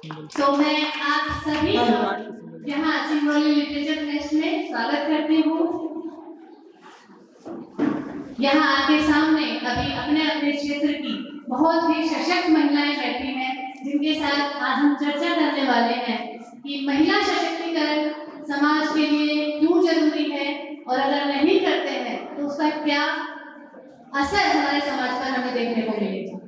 तो मैं आप सभी यहाँ सिंगरौली लिटरेचर फेस्ट में स्वागत करती हूँ। यहाँ आपके सामने अभी अपने अपने क्षेत्र की बहुत ही सशक्त महिलाएं बैठी हैं, जिनके साथ आज हम चर्चा करने वाले हैं कि महिला सशक्तिकरण समाज के लिए क्यों जरूरी है और अगर नहीं करते हैं तो उसका क्या असर हमारे समाज पर हमें देखने को मिलेगा।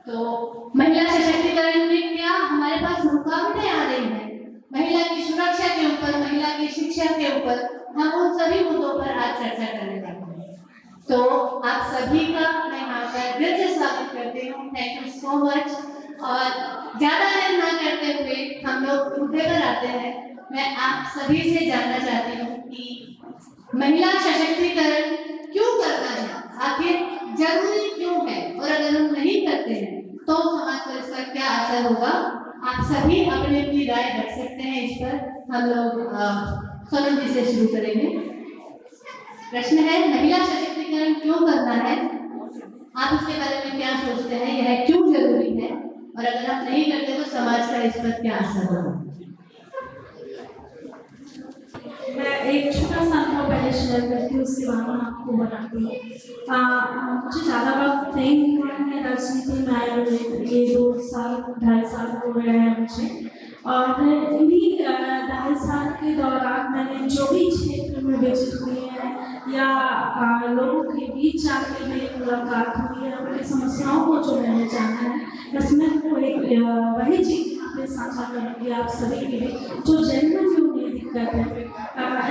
तो महिला सशक्तिकरण में क्या हमारे पास रुकावटें आ रही हैं, महिला की सुरक्षा के ऊपर, महिला की शिक्षा के ऊपर, हम उन सभी मुद्दों पर आज चर्चा करने वाले हैं। तो आप सभी का मैं यहाँ पर दिल से स्वागत करती हूँ। Thank you so much. और ज्यादा देर ना करते हुए हम लोग मुद्दे पर आते हैं। मैं आप सभी से जानना चाहती हूँ कि महिला सशक्तिकरण क्यों करना है, आखिर जरूरी क्यों है, और अगर हम नहीं करते हैं तो समाज पर इसका क्या असर होगा। आप सभी अपनी अपनी राय रख सकते हैं इस पर। हम लोग सोनम जी से शुरू करेंगे। प्रश्न है, महिला सशक्तिकरण क्यों करना है, आप इसके बारे में क्या सोचते हैं, यह क्यों जरूरी है, और अगर हम नहीं करते तो समाज का इस पर क्या असर होगा। मैं एक छोटा सा अनुभव पहले शेयर करती हूँ, उसके बाद मैं आपको बताती हूँ। मुझे ज़्यादा वक्त नहीं हुआ है राजनीति में आए हुए, ये 2 साल 2.5 साल हो रहे हैं मुझे। और इन्हीं 2.5 साल के दौरान मैंने जो भी क्षेत्र में विजिट हुई है या लोगों के बीच जाके मेरी मुलाकात हुई है, उनकी समस्याओं को जो मैंने जाना है, इसमें वही चीज़ आपके साझा करूँगी आप सभी के लिए, जो जन्म में उन्हें दिक्कत है।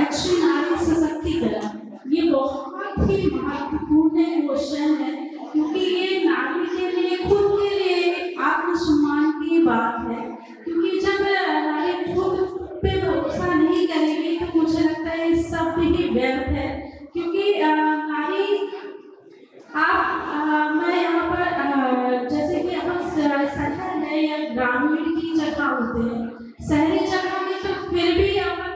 एक्चुअली नारी सशक्तिकरण ये बहुत ही महत्वपूर्ण क्वेश्चन है, क्योंकि ये नारी के लिए, खुद के लिए आत्मसम्मान की बात है। क्योंकि जब नारी खुद पे भरोसा नहीं करेगी तो मुझे लगता है सब ही व्यर्थ है। क्योंकि नारी मैं यहाँ पर जैसे कि अपन शहर है या ग्रामीण की जगह होते हैं, शहरी जगह में तो फिर भी अपन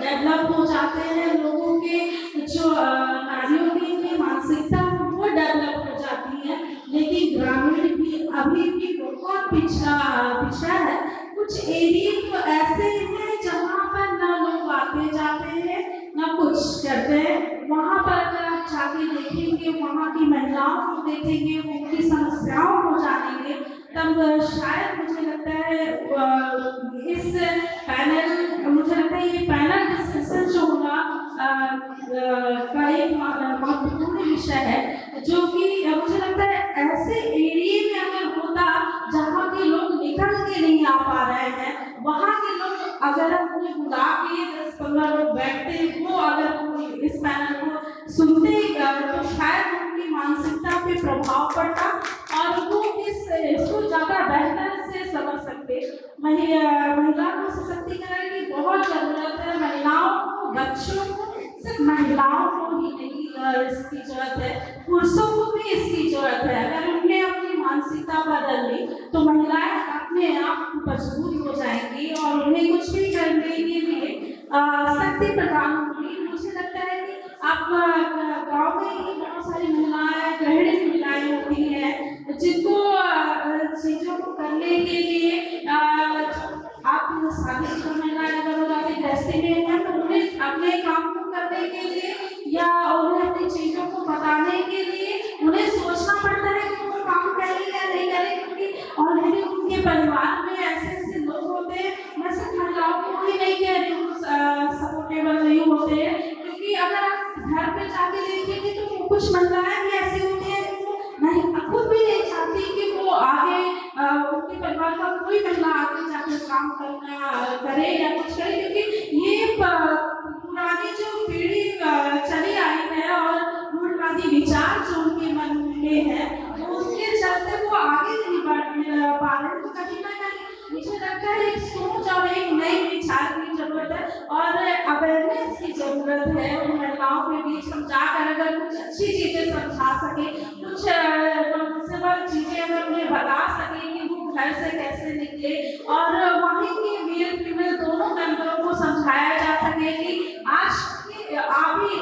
डेवलप हो जाते हैं, लोगों के जो नारियों की मानसिकता वो डेवलप हो जाती है। लेकिन ग्रामीण भी अभी भी बहुत पिछड़ा है। कुछ एरिया तो ऐसे हैं जहाँ पर ना लोग आते जाते हैं ना कुछ करते हैं। वहाँ पर अगर आप जाके देखेंगे, वहाँ की महिलाओं को देखेंगे, उनकी समस्याओं को जानेंगे, तब शायद मुझे लगता है इस पैनल, मुझे लगता है ये पैनल डिस्कशन जो होगा का एक महत्वपूर्ण विषय है, जो कि मुझे लगता है ऐसे एरिया में अगर होता जहाँ के लोग निकल के नहीं आ पा रहे हैं, वहाँ के लोग अगर उन्हें बुला के 10-15 लोग बैठते, वो अगर इस पैनल को सुनते तो शायद उनकी मानसिकता पे प्रभाव पड़ता और वो इसको ज़्यादा बेहतर से समझ सकते। महिला को सशक्तिकरण की बहुत जरूरत है। महिलाओं को, बच्चों को, सिर्फ महिलाओं को ही नहीं इसकी जरूरत है, पुरुषों को भी इसकी जरूरत है। अगर उन्हें अपनी मानसिकता बदल ली तो महिलाएं अपने आप मजबूत हो जाएंगी और उन्हें कुछ भी करने के लिए शक्ति प्रदान होगी। मुझे लगता है कि आप गाँव में ही बहुत सारी महिलाएं, गृहिणी महिलाएं होती हैं, जिनको चीज़ों को करने के लिए आप शादीशुदा महिलाएं अगर हो जाती गृहस्थी में है तो उन्हें अपने काम को करने के लिए या उन्हें अपनी चीज़ों को बताने के लिए उन्हें सोचना पड़ता है कि वो काम करें या नहीं करें, क्योंकि ऑलरेडी उनके परिवार में ऐसे लोग होते हैं। मैं सिर्फ महिलाओं को ही नहीं कह रही हूँ, सपोर्टेबल नहीं होते हैं, क्योंकि अगर आप घर पे जाके देखेंगे तो कुछ महिलाएं भी ऐसी होती है कि वो नहीं, खुद भी नहीं चाहती कि वो आगे उनके परिवार का कोई महिला आगे जाकर काम करना करे या कुछ करे, क्योंकि ये पुरानी जो पीढ़ी चली आई है और मूलवादी विचार जो उनके मन में है, तो उसके चलते वो आगे नहीं बढ़ पा रहे। तो कहीं ना कहीं मुझे लगता है एक सोच और एक नई विचार की जरूरत है और अवेयरनेस की जरूरत है। उन महिलाओं के बीच हम जाकर अगर कुछ अच्छी चीजें समझा सके, कुछ नॉलेजेबल चीजें अगर उन्हें बता सके कि वो घर से कैसे निकले, और वहीं के मेल फीमेल दोनों मेंबरों को समझाया जा सके कि आज की अभी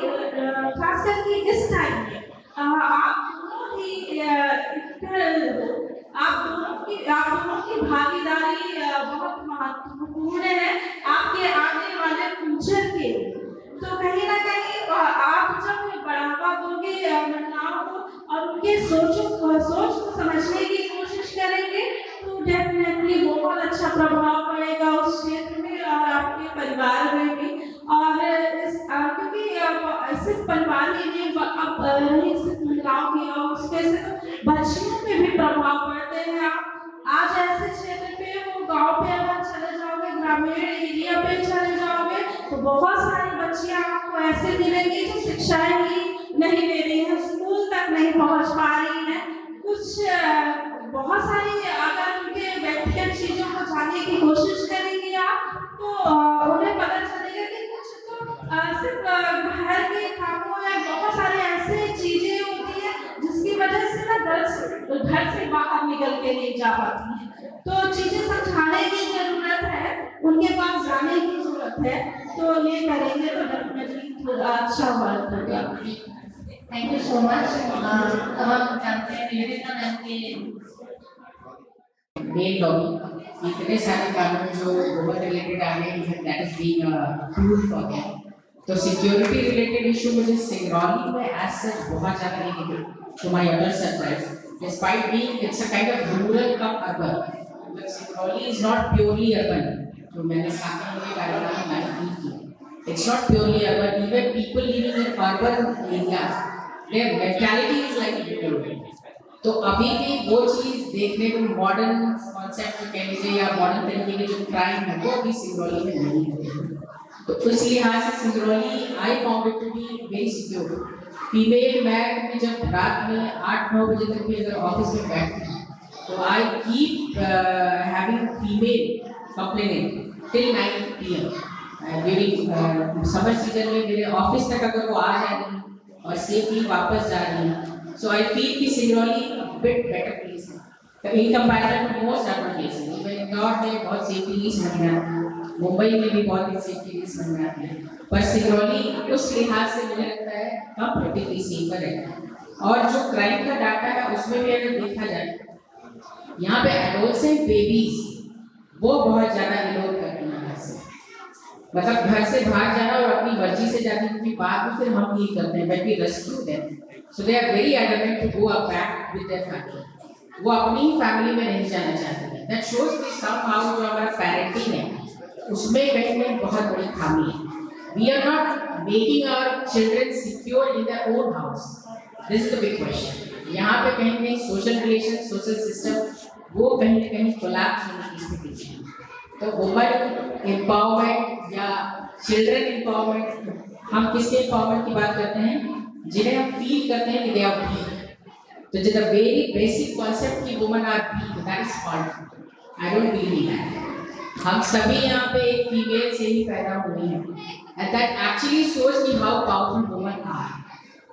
खास करके इस टाइम में आप दोनों ही आप दोनों की भागीदारी बहुत महत्वपूर्ण है आपके आने वाले फ्यूचर के लिए। तो कहीं ना कहीं आप जब बढ़ावा दोगे महिलाओं को और उनके सोच को समझने की कोशिश करेंगे तो डेफिनेटली बहुत अच्छा प्रभाव पड़ेगा उस क्षेत्र में और आपके परिवार में भी। और क्योंकि सिर्फ परिवार ही नहीं, अब रही सिर्फ महिलाओं की और उसके से बच्चियों पे भी प्रभाव पड़ते हैं। आप आज ऐसे क्षेत्र पे वो गांव पे अगर चले जाओगे, ग्रामीण एरिया पे चले जाओगे तो बहुत सारी बच्चियां आपको ऐसे मिलेंगी जो शिक्षाएं ही नहीं ले रही हैं, स्कूल तक नहीं पहुंच पा रही हैं। कुछ बहुत सारी अगर उनके व्यक्तिगत चीजों को जानने की कोशिश करेंगे आप तो उन्हें पता चलेगा कि कुछ तो सिर्फ घर के कामों में बहुत सारे ऐसे चीजें होती हैं जिसकी वजह से ना घर से बाहर निकल के नहीं जा पाती हैं। तो चीजें समझाने की जरूरत है, उनके पास जाने की जरूरत है, तो ये करेंगे तो डेफिनेटली अच्छा वर्क होगा। Thank you so much. अब हम जानते हैं निवेदिता मैम के मेन लॉबी इतने सारे कानून जो वुमेन रिलेटेड आ गए हैं, that is being a tool for them. तो सिक्योरिटी रिलेटेड इशू मुझे सिंगरौली में एज सच बहुत ज़्यादा नहीं दिखे, to my other surprise, despite being it's a kind of rural cum urban. Singrauli is not purely urban, तो मैंने स्टार्टिंग में कार्यक्रम में लाइव की, it's not purely urban, even people living in urban areas their mentality is like rural. तो अभी भी वो चीज़ देखने को मॉडर्न कॉन्सेप्ट कह लीजिए या मॉडर्न तरीके के जो क्राइम है वो अभी सिंगरौली में नहीं होते। तो उस लिहाज से Singrauli I found it to be very secure. Female मैं भी जब रात में 8-9 बजे तक भी अगर ऑफिस में बैठती हूँ तो I keep having female complaining till 9 PM during summer season में मेरे ऑफिस तक अगर वो आ जा रही और सेफली वापस जा रही है। So I feel कि Singrauli a bit better place है in comparison to most urban places। Even Indore में बहुत सेफ्टी नहीं समझ में आती, मुंबई में भी बहुत सेफ्टी नहीं समझ में आती है, पर सिंगरौली उस लिहाज से मुझे लगता है कंपैरेटिवली सेफर है। और जो क्राइम का डाटा है उसमें भी अगर देखा जाए यहाँ पे एडोलसेंट बेबीज वो बहुत ज़्यादा विरोध करती हैं घर से, मतलब घर से बाहर जाना और अपनी मर्जी से जाने की बात भी फिर हम नहीं करते हैं, बल्कि रेस्क्यू देते हैं। So they are very adamant to go back with their family। वो अपनी ही फैमिली में नहीं जाना चाहते हैं। That shows कि somehow जो हमारा parenting है उसमें कहीं ना बहुत बड़ी खामी है। We are not making our children secure in their own house। This is the big question। यहाँ पे कहीं कहीं social relation, social system वो कहीं ना कहीं collapse होने की स्थिति है। तो women empowerment या children empowerment, हम किसके empowerment की बात करते हैं? जिन्हें हम फील करते हैं कि दे आर वीक। तो जो वेरी बेसिक कॉन्सेप्ट की women are weak, that is fault. I don't believe in that. हम सभी यहाँ पे एक फीमेल से ही पैदा हुए हैं एंड दैट एक्चुअली शोज कि how powerful women are.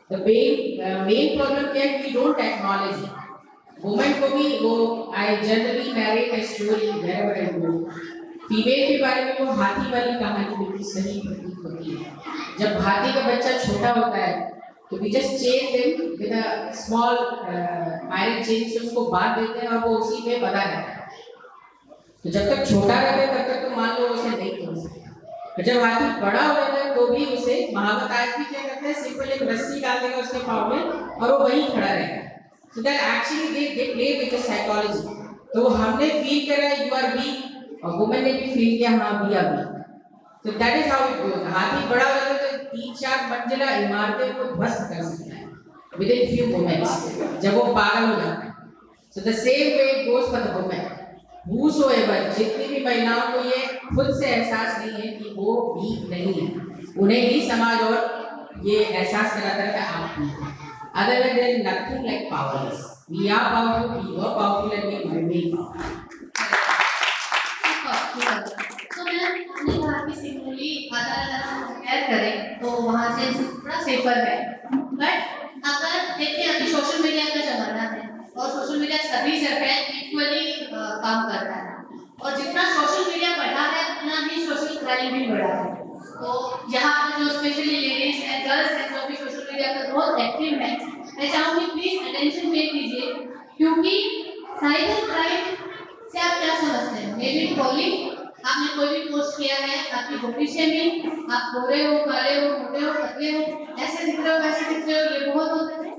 The main problem क्या है कि we don't acknowledge it. Women को भी वो I generally narrate a story wherever I go. Female के बारे में वो हाथी वाली कहानी बिल्कुल सही प्रतीत होती है। जब हाथी का बच्चा छोटा होता है तो we just chain them with a small iron chain से उसको बांध देते हैं और वो उसी में बंधा रहता है। तो जब तक छोटा रहता है तब तक तो मान लो उसे नहीं तोड़ सकते, जब हाथी बड़ा हो जाता है तो भी उसे महावत आज भी क्या करते हैं, सिंपल एक रस्सी डाल देगा उसके पाँव में और वो वहीं खड़ा रहेगा। So that actually they play with the psychology। तो हमने फील करा यू आर वीक और वुमेन ने भी फील किया हाँ we are weak. So that is how it goes। हाथी बड़ा हो जाता है तो 3-4 मंजिला इमारतें को ध्वस्त कर सकता है within few moments जब वो पागल हो जाता है। So the same way it goes for the women। Whosoever, जितनी भी महिलाओं को ये खुद से एहसास नहीं है कि वो वीक नहीं है, उन्हें ही समाज और ये एहसास कराता है कि आप वीक हैं। Otherwise there is nothing like powerless। We are powerful, we were powerful and we remain powerful। तो मैम हमने कहा कि सिंगरौली अगर हम कंपेयर करें तो वहाँ से थोड़ा सेफर है, बट अगर देखिए अभी सोशल मीडिया का जमाना है और सोशल मीडिया सभी जगह इक्वली काम करता है और जितना सोशल मीडिया बढ़ा है उतना ही सोशल क्राइम भी बढ़ा है। तो यहाँ पर जो स्पेशली लेडीज हैं, गर्ल्स हैं जो भी सोशल मीडिया पर बहुत एक्टिव हैं, मैं चाहूँगी प्लीज अटेंशन पे कीजिए, क्योंकि साइबर क्राइम से आप क्या समझते हैं? मे बी ट्रोलिंग, आपने कोई भी पोस्ट किया है, आपकी बॉडी शेमिंग, आप गोरे हो, काले हो, मोटे हो, पतले हो, ऐसे दिख रहे हो, वैसे दिख रहे हो, ये बहुत होता है।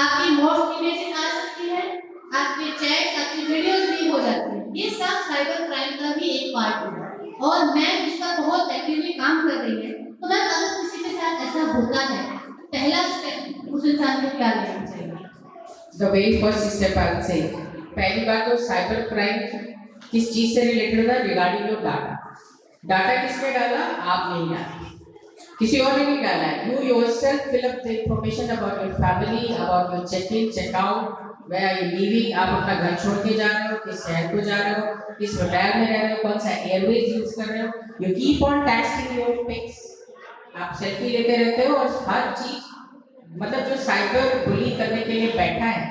आपकी मोस्ट इमेजेस आ सकती है, आपके चैट, आपकी वीडियोस लीक हो जाती है। ये सब साइबर क्राइम का ही एक पार्ट है और मैं इसका बहुत एक्टिवली काम कर रही है। तो मैं अगर किसी के साथ ऐसा होता है, पहला स्टेप उस इंसान को क्या लेना चाहिए? The very first step I would say, पहली बात तो साइबर क्राइम किस चीज से रिलेटेड था? Regarding your data. डाटा किसने डाला? आपने ही डाला, किसी और ने नहीं डाला है। You yourself fill up the information about your family, about your check-in, check-out, where are you living, आप अपना घर छोड़ के जा रहे हो, किस शहर को जा रहे हो, किस होटल में रह रहे हो, कौन सा एयरवेज यूज कर रहे हो। You keep on testing your pics, आप सेल्फी लेते रहते हो और हर चीज, मतलब जो साइबर बुली करने के लिए बैठा है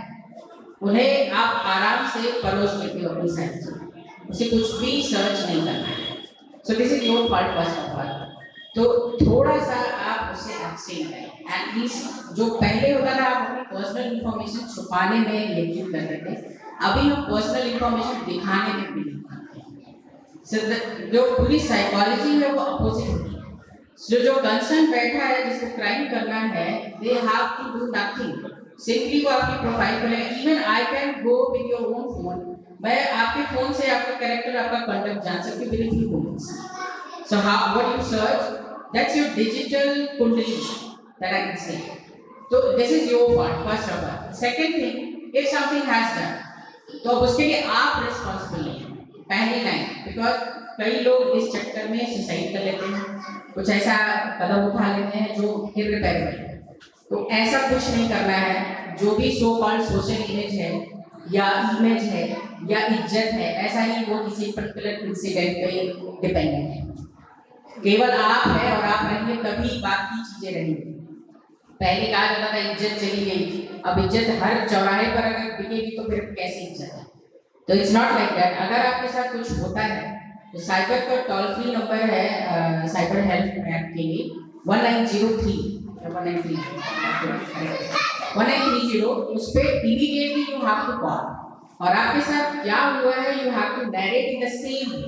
उन्हें आप आराम से परोस लेते हो अपनी साइट से, उसे कुछ भी सर्च नहीं करना है। सो this is your part first of all. तो थोड़ा सा आप उससे एब्सटेन करें। एटलीस्ट जो पहले होता था आप अपनी पर्सनल इंफॉर्मेशन छुपाने में यकीन करते थे, अभी हम पर्सनल इंफॉर्मेशन दिखाने में भी नहीं करते। सो जो पूरी साइकोलॉजी है वो अपोजिट होती है। जो कंसर्न बैठा है जिसको क्राइम करना है, they have to do nothing, simply वो आपकी प्रोफाइल खोले। Even I can go with your own phone, मैं आपके फोन से आपका कैरेक्टर, आपका कंटेंट जान सकती हूँ with few minutes. So how what you search, that's your digital कुंडली दैट आई कैन से। तो this is your part first of all. Second thing, if something has done, तो अब उसके लिए आप रिस्पांसिबल नहीं हैं, पहली लाइन। बिकॉज कई लोग इस चक्कर में सुसाइड कर लेते हैं, कुछ ऐसा कदम उठा लेते हैं जो इररिपेरेबल है। तो ऐसा कुछ नहीं करना है। जो भी सो कॉल्ड सोशल इमेज है या इमेज है या इज्जत है, ऐसा ही वो किसी पर्टिकुलर इंसिडेंट पे डिपेंडेंट है। केवल आप है और आप रहेंगे तभी बाकी चीजें रहेंगी। पहले कहा जाता था इज्जत चली गई, अब इज्जत हर चौराहे पर अगर दिखेगी तो फिर कैसी इज्जत है? तो इट्स नॉट लाइक दैट। अगर आपके साथ कुछ होता है तो साइबर का टोल फ्री नंबर है साइबर हेल्प ऐप के लिए 1903 1930, उस पर immediately you have to call. और आपके साथ क्या हुआ है you have to narrate in the same way.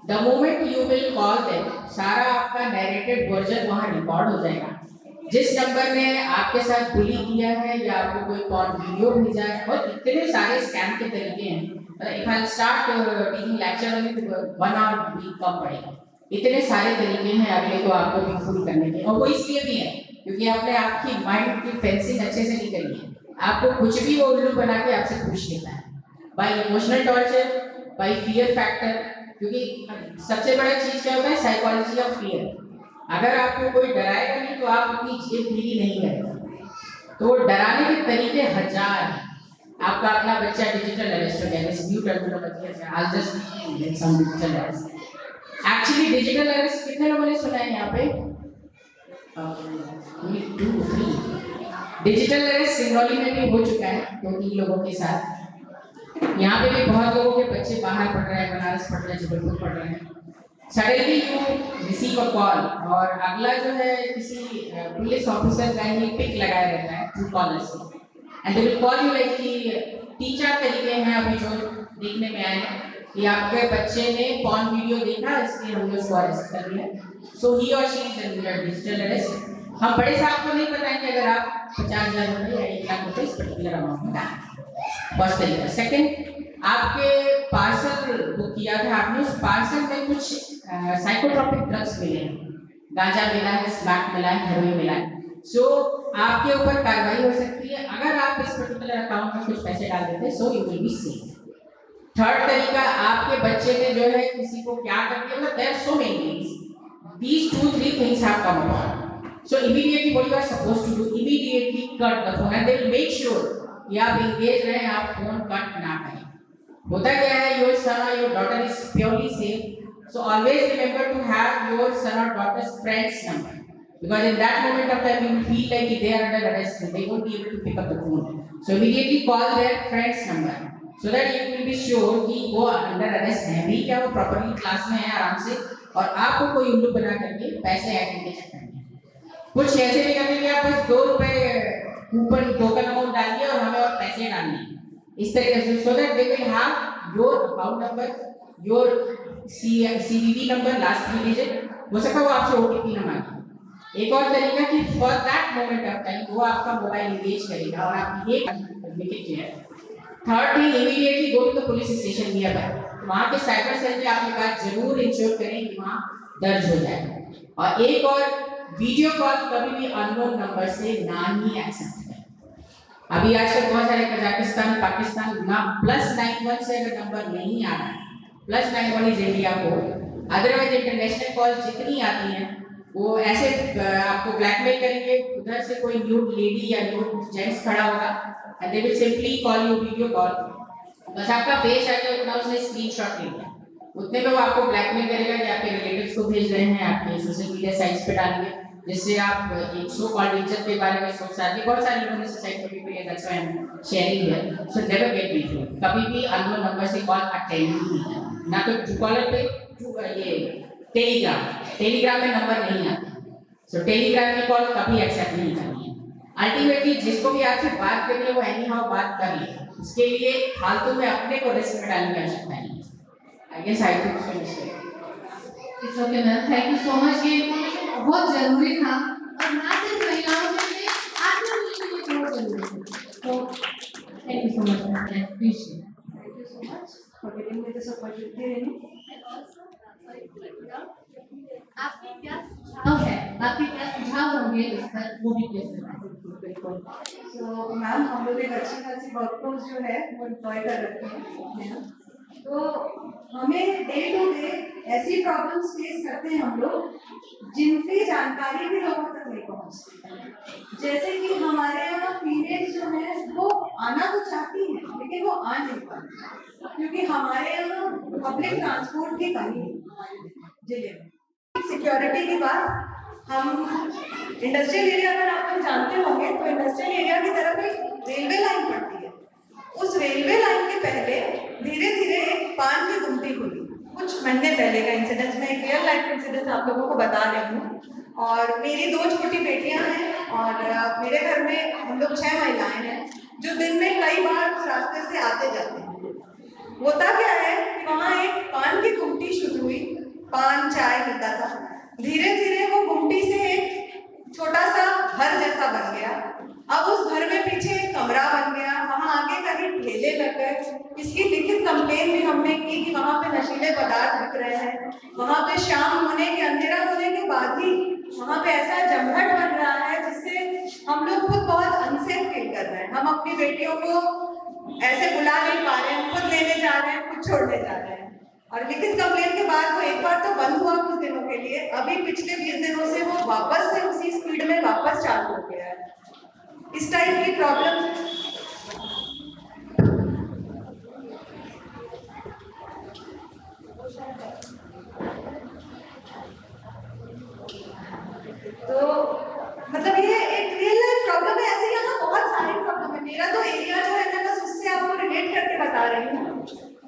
The moment you will call them, सारा आपका नैरेटेड वर्जन वहाँ रिकॉर्ड हो जाएगा। जिस नंबर ने आपके साथ बुली किया है या आपको कोई कॉल वीडियो भेजा है, और इतने सारे स्कैम के तरीके हैं। If I'll start taking lecture on it, 1 hour भी कम पड़ेगा। इतने सारे तरीके हैं अगले को आपको बिल्कुल करने के, और वो इसलिए भी है क्योंकि आपने आपकी माइंड की फेंसिंग अच्छे से नहीं करी है। आपको कुछ भी वो उल्लू बना के आपसे पूछ लेता है, by emotional torture, by fear factor. क्योंकि सबसे बड़ा चीज क्या होता है? Psychology of fear. अगर आपको कोई डराएगा नहीं तो आप अपनी जेब ढीली नहीं करेंगे। तो वो डराने के तरीके हजार हैं। आपका अपना बच्चा डिजिटल अरेस्ट हो गया, this new terminology, I just get some digital arrest. Actually digital arrest कितने लोगों ने सुना है यहाँ पे? 2 3। डिजिटल अरेस्ट सिंगरौली में भी हो चुका है 2-3 लोगों के साथ। यहाँ पे भी बहुत लोगों के बच्चे बाहर पढ़ रहे हैं, बनारस पढ़ रहे हैं, जबलपुर पढ़ रहे हैं। Suddenly you receive a call, और अगला जो है किसी पुलिस ऑफिसर का ही पिक लगाया रहता है थ्रू कॉलर से, and they will call you like कि 3-4 तरीके हैं अभी जो देखने में आए हैं कि आपके बच्चे ने पॉर्न वीडियो देखा इसलिए हमने उसको अरेस्ट कर लिया। सो ही और she is under digital arrest. हम बड़े साहब को नहीं बताएंगे अगर आप 50,000 रुपये या 1 लाख रुपये इस पर्टिकुलर अमाउंट में डालें। फर्स्ट तरीका। सेकेंड, आपके पार्सल बुक किया था आपने, उस पार्सल में कुछ साइकोट्रोपिक ड्रग्स मिले हैं, गांजा मिला है, स्मैक मिला है, हेरोइन मिला है। सो आपके ऊपर कार्रवाई हो सकती है अगर आप इस पर्टिकुलर अकाउंट में कुछ पैसे डाल देते, so you will be safe. Third तरीका, आपके बच्चे ने जो है किसी को क्या कर दिया, मतलब there are so many things, these 2-3 things have come upon. So immediately what you are supposed to do, immediately cut the phone and they will make sure कि आप engage रहे, आप फोन कट ना करें। होता क्या है, your son or your daughter is purely safe, so always remember to have your son or daughter's friend's number, because in that moment of time you will feel like they are under arrest, they won't be able to pick up the phone. So immediately call their friend's number so that you will be sure कि वो under arrest है भी क्या, वो properly class में है आराम से, और आपको कोई उल्लू बना करके पैसे ऐड करके चक्कर में। कुछ ऐसे नहीं करने के आप बस 2 रुपए कूपन टोकन अमाउंट डालिए और हमें और पैसे डालने, इस तरीके से, so that they will have your account number, your CVV number last 3 digit, हो सकता है वो आपसे OTP ना मांगे। एक और तरीका कि for that moment of time वो आपका मोबाइल एंगेज करेगा और आप ये make it clear. Third thing, immediately go to the police station nearby, वहाँ के साइबर सेल पे आपकी बात जरूर इंश्योर करें कि वहाँ दर्ज हो जाए। और एक और, वीडियो कॉल कभी भी अननोन नंबर से ना ही एक्सेप्ट करें। अभी आजकल बहुत सारे कजाकिस्तान, पाकिस्तान ना +91 से अगर नंबर नहीं आ रहा है, +91 is India code, otherwise international call जितनी आती हैं वो ऐसे आपको ब्लैकमेल करेंगे। उधर से कोई न्यूड लेडी या न्यूड जेंट्स खड़ा होगा and they will simply call you video call, बस आपका फेस आके उतना उसने स्क्रीनशॉट ले लिया, उतने में वो आपको ब्लैकमेल करेगा कि आपके रिलेटिव्स को भेज रहे हैं, आपके सोशल मीडिया साइट्स पे डालेंगे, जिससे आप एक सो कॉल्ड इज्जत के बारे में सोच सकते हैं। बहुत सारे लोगों ने सुसाइड कर भी, that's why I am sharing here. So never get beef, कभी भी अननोन नंबर से कॉल अटेंड नहीं करना, ना तो ट्रूकॉलर पे, ये टेलीग्राम में नंबर नहीं आते, सो टेलीग्राम की कॉल कभी एक्सेप्ट नहीं करनी है। अल्टीमेटली जिसको भी आपसे बात करनी है वो एनी हाउ बात कर ले, उसके लिए फालतू में अपने को रिस्क में डालने की आवश्यकता नहीं है। I guess I could finish it. It's okay ma'am, thank you so much. ये इन्फॉर्मेशन बहुत जरूरी था और ना सिर्फ महिलाओं के लिए, आपके लिए बहुत जरूरी है। तो thank you so much ma'am, I appreciate. Thank you so much for giving me this opportunity, Renu. आपके क्या सुझाव है, आपके क्या सुझाव होंगे इस पर, वो भी प्लीज बताएं। तो मैम, हम लोग एक अच्छी खासी वर्कफोर्स जो है वो एम्प्लॉय कर रखे हैं, तो हमें डे टू डे ऐसी प्रॉब्लम्स फेस करते हैं हम लोग जिनकी जानकारी भी लोगों तक नहीं पहुंचती। जैसे कि हमारे यहाँ फीमेल्स जो है वो आना तो चाहती हैं लेकिन वो आ नहीं पाती क्योंकि हमारे यहाँ पब्लिक ट्रांसपोर्ट की कमी है हमारे जिले में। सिक्योरिटी की बात, हम इंडस्ट्रियल एरिया अगर आप लोग जानते होंगे तो इंडस्ट्रियल एरिया की तरफ एक रेलवे लाइन पड़ती है। उस रेलवे लाइन के पहले धीरे धीरे एक पान की गुमटी खुली, कुछ महीने पहले का इंसिडेंस, में एक रियल लाइफ इंसिडेंस आप लोगों को बता रही हूँ। और मेरी 2 छोटी बेटियां हैं और मेरे घर में हम लोग 6 महिलाएं हैं जो दिन में कई बार उस रास्ते से आते जाते हैं। होता क्या है कि वहाँ एक पान की गुमटी शुरू हुई, पान चाय मिलता था, धीरे धीरे वो गुमटी से एक छोटा सा घर जैसा बन गया। अब उस घर में पीछे एक कमरा बन गया, वहाँ आगे कहीं ठेले लग गए। इसकी लिखित कंप्लेन भी हमने की कि वहाँ पे नशीले पदार्थ बिक रहे हैं, वहाँ पे शाम होने के, अंधेरा होने के बाद ही वहाँ पे ऐसा जमघट बन रहा है जिससे हम लोग खुद बहुत अनसेफ फील कर रहे हैं। हम अपनी बेटियों को ऐसे बुला नहीं पा रहे हैं, खुद लेने जा रहे हैं, खुद छोड़ने जा रहे हैं। और लिखित कंप्लेन के बाद वो एक बार तो बंद हुआ कुछ दिनों के लिए, अभी पिछले 20 दिनों से वो वापस से उसी स्पीड में वापस चालू हो गया है। इस टाइप की प्रॉब्लम तो मतलब ये एक रियल लाइफ प्रॉब्लम है। ऐसे यहाँ बहुत सारी प्रॉब्लम है। मेरा तो एरिया जो है मैं बस उससे आपको रिलेट करके बता रही हूँ,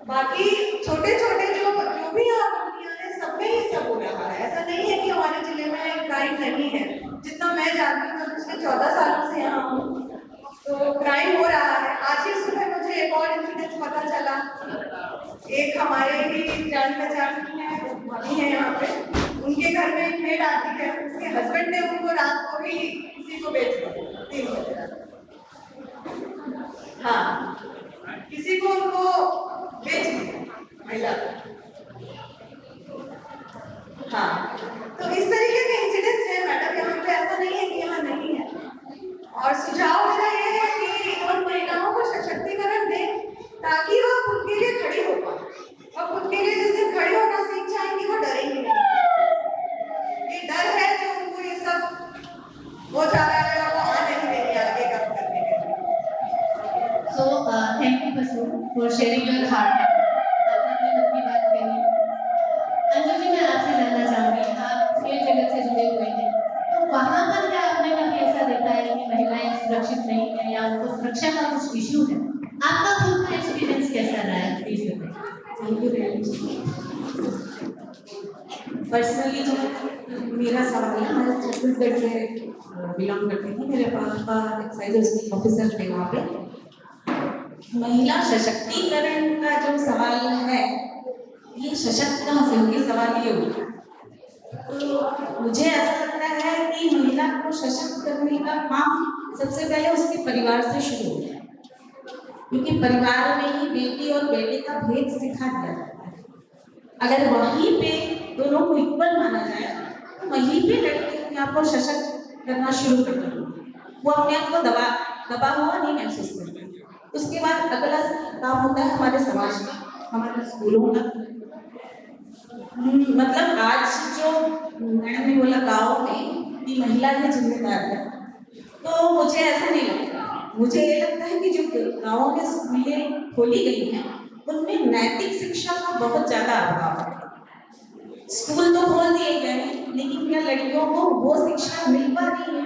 बाकी छोटे छोटे जो भी यहाँ कंपनियां हैं सब में ये सब हो रहा है। ऐसा नहीं है कि हमारे जिले में क्राइम नहीं है। जितना मैं जानती हूँ, पिछले 14 सालों से यहाँ हूँ तो क्राइम हो रहा है। आज ही सुबह मुझे एक और इंसिडेंट पता चला, एक हमारे ही जान पहचान की है, भाभी है यहाँ पे, उनके घर में एक मेड आती है, उसके हस्बैंड ने उनको रात को ही किसी को बेच दिया 3 बजे रात। हाँ, किसी को उनको बेच दिया महिला। हाँ, तो इस तरीके के इंसिडेंट्स हैं मैडम यहाँ पे, ऐसा नहीं है कि यहाँ नहीं है। और सुझाव मेरा ये है कि उन महिलाओं को सशक्तिकरण दें ताकि वो खुद के लिए खड़ी हो पाए और खुद के लिए जिस दिन खड़ी होना सीख जाएंगी वो डरेंगी नहीं। ये डर है जो उनको ये सब हो जा रहा है और वो आ नहीं रही आगे काम करने के लिए। So thank you Basu for sharing your heart. आपने अपने मन की बात कही। अंजू जी, मैं आपसे जानना चाहूँगी, आप खेल जगत से जुड़े हुए हैं, तो वहाँ पर क्या आपने कभी ऐसा देखा है कि महिलाएं सुरक्षित नहीं है या उनको सुरक्षा का कुछ इश्यू है? आपका खुद का एक्सपीरियंस कैसा रहा है, प्लीज बताइए। Thank you very much. Personally जो मेरा सवाल है, मैं छत्तीसगढ़ से बिलोंग करती हूँ। मेरे पापा एक्साइज ऑफिसर थे वहाँ पे। महिला सशक्तिकरण का जो सवाल है ये सशक्त कहाँ से होगी, सवाल ये होगा। तो मुझे ऐसा लगता है कि महिला को सशक्त करने का काम सबसे पहले उसके परिवार से शुरू होता है, क्योंकि परिवार में ही बेटी और बेटे का भेद सिखा दिया जाता है। अगर वहीं पे दोनों को इक्वल माना जाए तो वहीं पे लड़की अपने आप को सशक्त करना शुरू कर देगी, वो अपने आप को दबा हुआ नहीं महसूस करती। उसके बाद अगला काम होता है हमारे समाज का, हमारे स्कूलों का। मतलब आज जो मैडम ने बोला गाँव में कि महिला ही जिम्मेदार है, तो मुझे ऐसा नहीं लगता। मुझे ये लगता है कि जो गाँव में स्कूलें खोली गई हैं उनमें नैतिक शिक्षा का बहुत ज्यादा अभाव है। स्कूल तो खोल दिए गए हैं, लेकिन क्या लड़कियों को वो शिक्षा मिल पा रही है?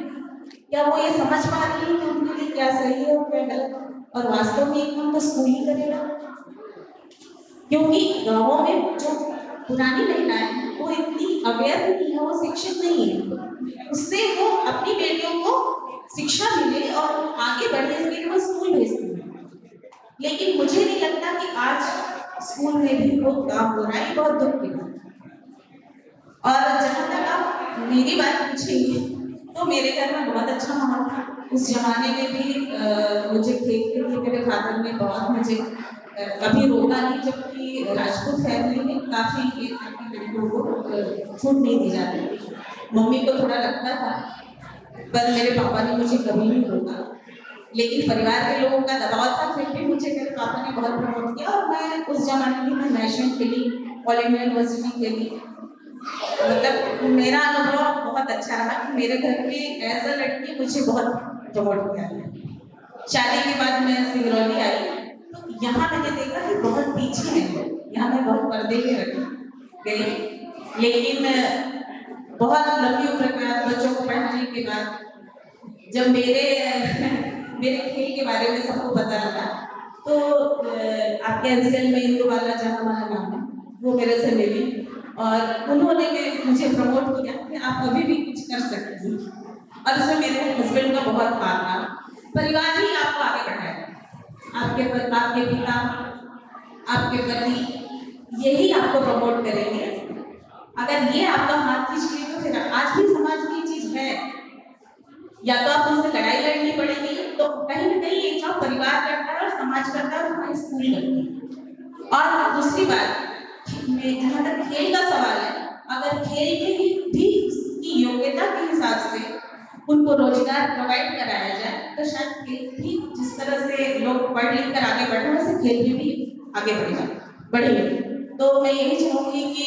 क्या वो ये समझ पा रही है कि उनके लिए क्या सही है और क्या गलत? और वास्तव में एक काम तो स्कूल ही करेगा, क्योंकि गाँवों में जो पुरानी महिलाएं हैं वो इतनी अवेयर नहीं है, वो शिक्षित नहीं है, उससे वो अपनी बेटियों को शिक्षा मिले और आगे बढ़े इसके लिए वो स्कूल भेजती है। लेकिन मुझे नहीं लगता कि आज स्कूल में भी वो काम हो रहा है, बहुत दुख की बात है। और जहाँ तक आप मेरी बात पूछेंगे तो मेरे घर में बहुत अच्छा माहौल था। उस जमाने में भी मुझे खेल के लिए मेरे फादर ने बहुत मुझे कभी रोका नहीं, जबकि राजपूत फैमिली में काफी ये था कि लड़कियों को छूट नहीं दी जाती। मम्मी को थोड़ा लगता था, पर मेरे पापा ने मुझे कभी नहीं रोका। लेकिन परिवार के लोगों का दबाव था, फिर भी मुझे मेरे पापा ने बहुत प्रमोट किया और मैं उस जमाने में नेशनल खेली, ऑल इंडिया यूनिवर्सिटी खेली। मतलब मेरा अनुभव बहुत अच्छा रहा कि मेरे घर में एज अ लड़की मुझे बहुत प्रमोट किया। शादी के बाद मैं सिंगरौली आई तो यहाँ मैंने देखा कि बहुत पीछे है, यहाँ मैं बहुत पर्दे में रखी गई। लेकिन बहुत लंबी उम्र के बाद बच्चों को पढ़ाने के बाद जब मेरे खेल के बारे में सबको पता लगा, तो आपके एनसीएल में इंदुबाला जहाँ हमारा नाम है वो मेरे से मिली और उन्होंने मुझे प्रमोट किया कि आप कभी भी कुछ कर सकती हैं। और उसमें मेरे हस्बैंड का बहुत हाथ था। परिवार ही आपको आगे बढ़ाएगा, आपके पिता, आपके पति यही आपको प्रमोट करेंगे। अगर ये आपका हाथ खींच लिए तो फिर आज भी समाज की चीज है, या तो आप उनसे लड़ाई लड़नी पड़ेगी, तो कहीं ना कहीं एक काम परिवार करता है और समाज करता है और हमारे स्कूल करती है। और दूसरी बात, जहाँ तक खेल का सवाल है, अगर खेल में भी उसकी योग्यता के हिसाब से उनको रोजगार प्रोवाइड कराया जाए तो शायद खेल भी जिस तरह से लोग पढ़ लिख कर आगे बढ़ रहे हैं, वैसे खेल भी आगे बढ़ेंगे। तो मैं यही चाहूँगी कि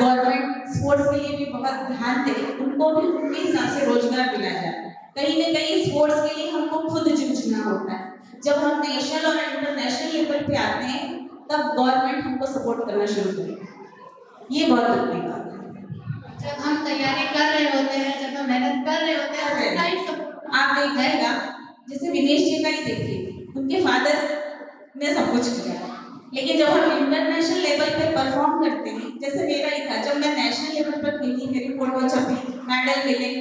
गवर्नमेंट स्पोर्ट्स के लिए भी बहुत ध्यान दे, उनको भी उनके हिसाब से रोजगार दिलाया जाए। कहीं ना कहीं स्पोर्ट्स के लिए हमको खुद जूझना होता है। जब हम नेशनल और इंटरनेशनल लेवल पे आते हैं तब गवर्नमेंट हमको सपोर्ट करना शुरू करे। ये बहुत दुख की बात है। जब हम तैयारी कर रहे होते हैं, जब हम मेहनत कर रहे होते हैं, उस टाइम सब आप देखिएगा, जैसे विनेश जी का ही देखिए, उनके फादर ने सब कुछ किया, लेकिन जब हम इंटरनेशनल लेवल पे परफॉर्म करते हैं, जैसे मेरा ही था, जब मैं नेशनल लेवल पर खेली, मेरी फोटो छपी, मेडल मिले,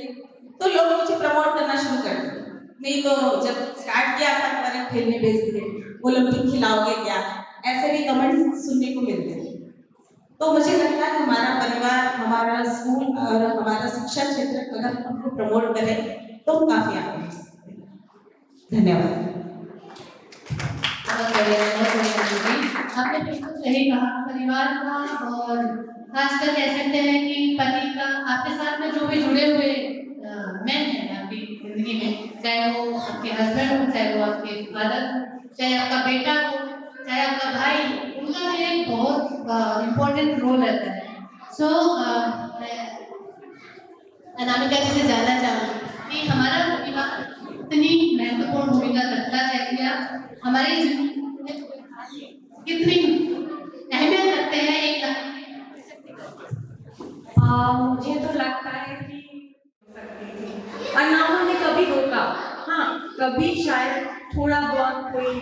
तो लोग मुझे प्रमोट करना शुरू कर दिए। नहीं तो जब स्टार्ट किया था तो मैंने खेलने भेज दिए, ओलंपिक खिलाओगे क्या, ऐसे भी कमेंट्स सुनने को मिलते हैं। तो मुझे लगता है हमारा परिवार, हमारा स्कूल और हमारा शिक्षा क्षेत्र अगर हमको प्रमोट करे तो काफी आगे बढ़ सकते हैं। धन्यवाद। बहुत बढ़िया, बहुत बढ़िया दीदी। आपने बिल्कुल सही कहा, परिवार का और खासकर कह सकते हैं कि पति का, आपके साथ में जो भी जुड़े हुए मैन हैं आपकी जिंदगी में, चाहे वो आपके हस्बैंड हो, चाहे वो आपके फादर, चाहे आपका बेटा हो, चाहे आपका भाई, उनका भी एक बहुत इम्पोर्टेंट रोल रहता है। सो मैं अनामिका जी से जानना चाहूँगी कि हमारा परिवार कितनी महत्वपूर्ण भूमिका रखता है, या हमारी जिंदगी में कितनी अहमियत रखते हैं एक मुझे तो लगता है कि और ना उन्होंने कभी रोका। हाँ, कभी शायद थोड़ा बहुत कोई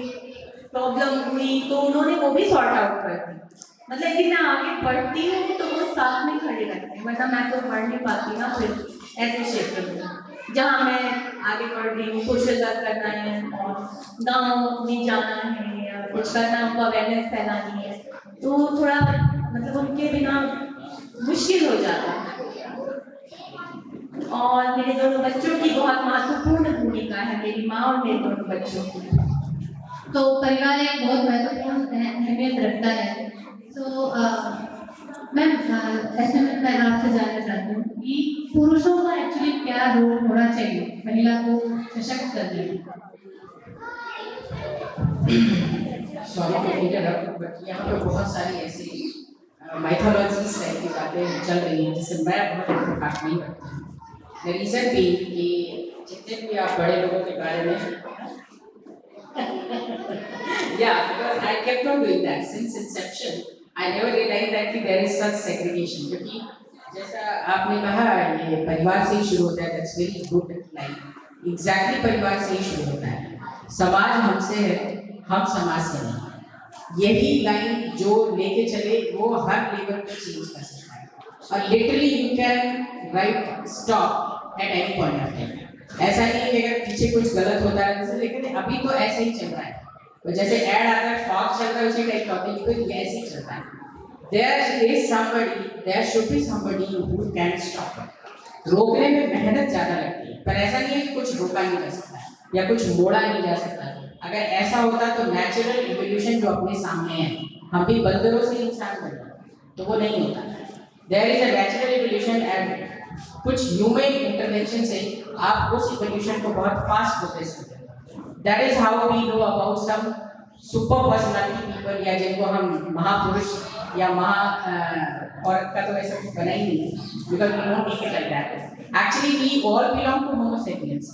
प्रॉब्लम हुई तो उन्होंने वो भी सॉर्ट आउट कर दी। मतलब कि मैं आगे बढ़ती हूँ तो वो साथ में खड़े रहते हैं, वरना मैं तो बढ़ नहीं पाती ना फिर ऐसे क्षेत्र में जहाँ मैं आगे बढ़ रही हूँ। सोशल वर्क करना है और गाँव में जाना है या कुछ करना, उनको अवेयरनेस फैलानी है, तो थोड़ा मतलब उनके बिना मुश्किल हो जाता है। और मेरे दोनों बच्चों की बहुत महत्वपूर्ण भूमिका है, मेरी माँ और मेरे दोनों बच्चों की। तो परिवार एक बहुत महत्वपूर्ण अहमियत रखता है। तो मैम ऐसे में मैं आपसे जानना चाहती हूँ कि पुरुषों का एक्चुअली क्या रोल होना चाहिए महिला को सशक्त करने में। सॉरी फॉर इंटरप्ट, बट यहाँ पे बहुत सारी ऐसी माइथोलॉजीज टाइप की बातें चल रही हैं जिससे मैं बहुत इत्तेफाक नहीं करता। द रीजन भी कि जितने भी आप बड़े लोगों के बारे में yeah, because I kept on doing that since inception. I never realized that there is such segregation. क्योंकि जैसा आपने कहा ये परिवार से ही शुरू होता है, that's very good line. Exactly परिवार से ही शुरू होता है। समाज हमसे है, हम समाज से नहीं। यही लाइन जो लेके चले वो हर लेवल पे चेंज कर सकता है। और literally you can write stop at any point of time. ऐसा नहीं है कि अगर पीछे कुछ गलत होता है जैसे, लेकिन अभी तो ऐसे ही चल रहा है। तो जैसे ऐड आता है, फॉग चल रहा है, उसी टाइप का टॉपिक पे ऐसे ही चल रहा है। There should be somebody who can stop it. रोकने में मेहनत ज्यादा लगती है, पर ऐसा नहीं है कि कुछ रोका नहीं जा सकता या कुछ मोड़ा नहीं जा सकता। अगर ऐसा होता तो नेचुरल इवोल्यूशन जो अपने सामने है, हम भी बंदरों से इंसान बन गए, तो वो नहीं होता। There is a natural evolution and कुछ ह्यूमन इंटरवेंशन से आप उस इवोल्यूशन को बहुत फास्ट प्रोग्रेस करते हैं। That is how we know about some super personality people, या जिनको हम महापुरुष या औरत का तो ऐसा कुछ बना ही नहीं, because we don't take it like that. Actually, we all belong to Homo sapiens.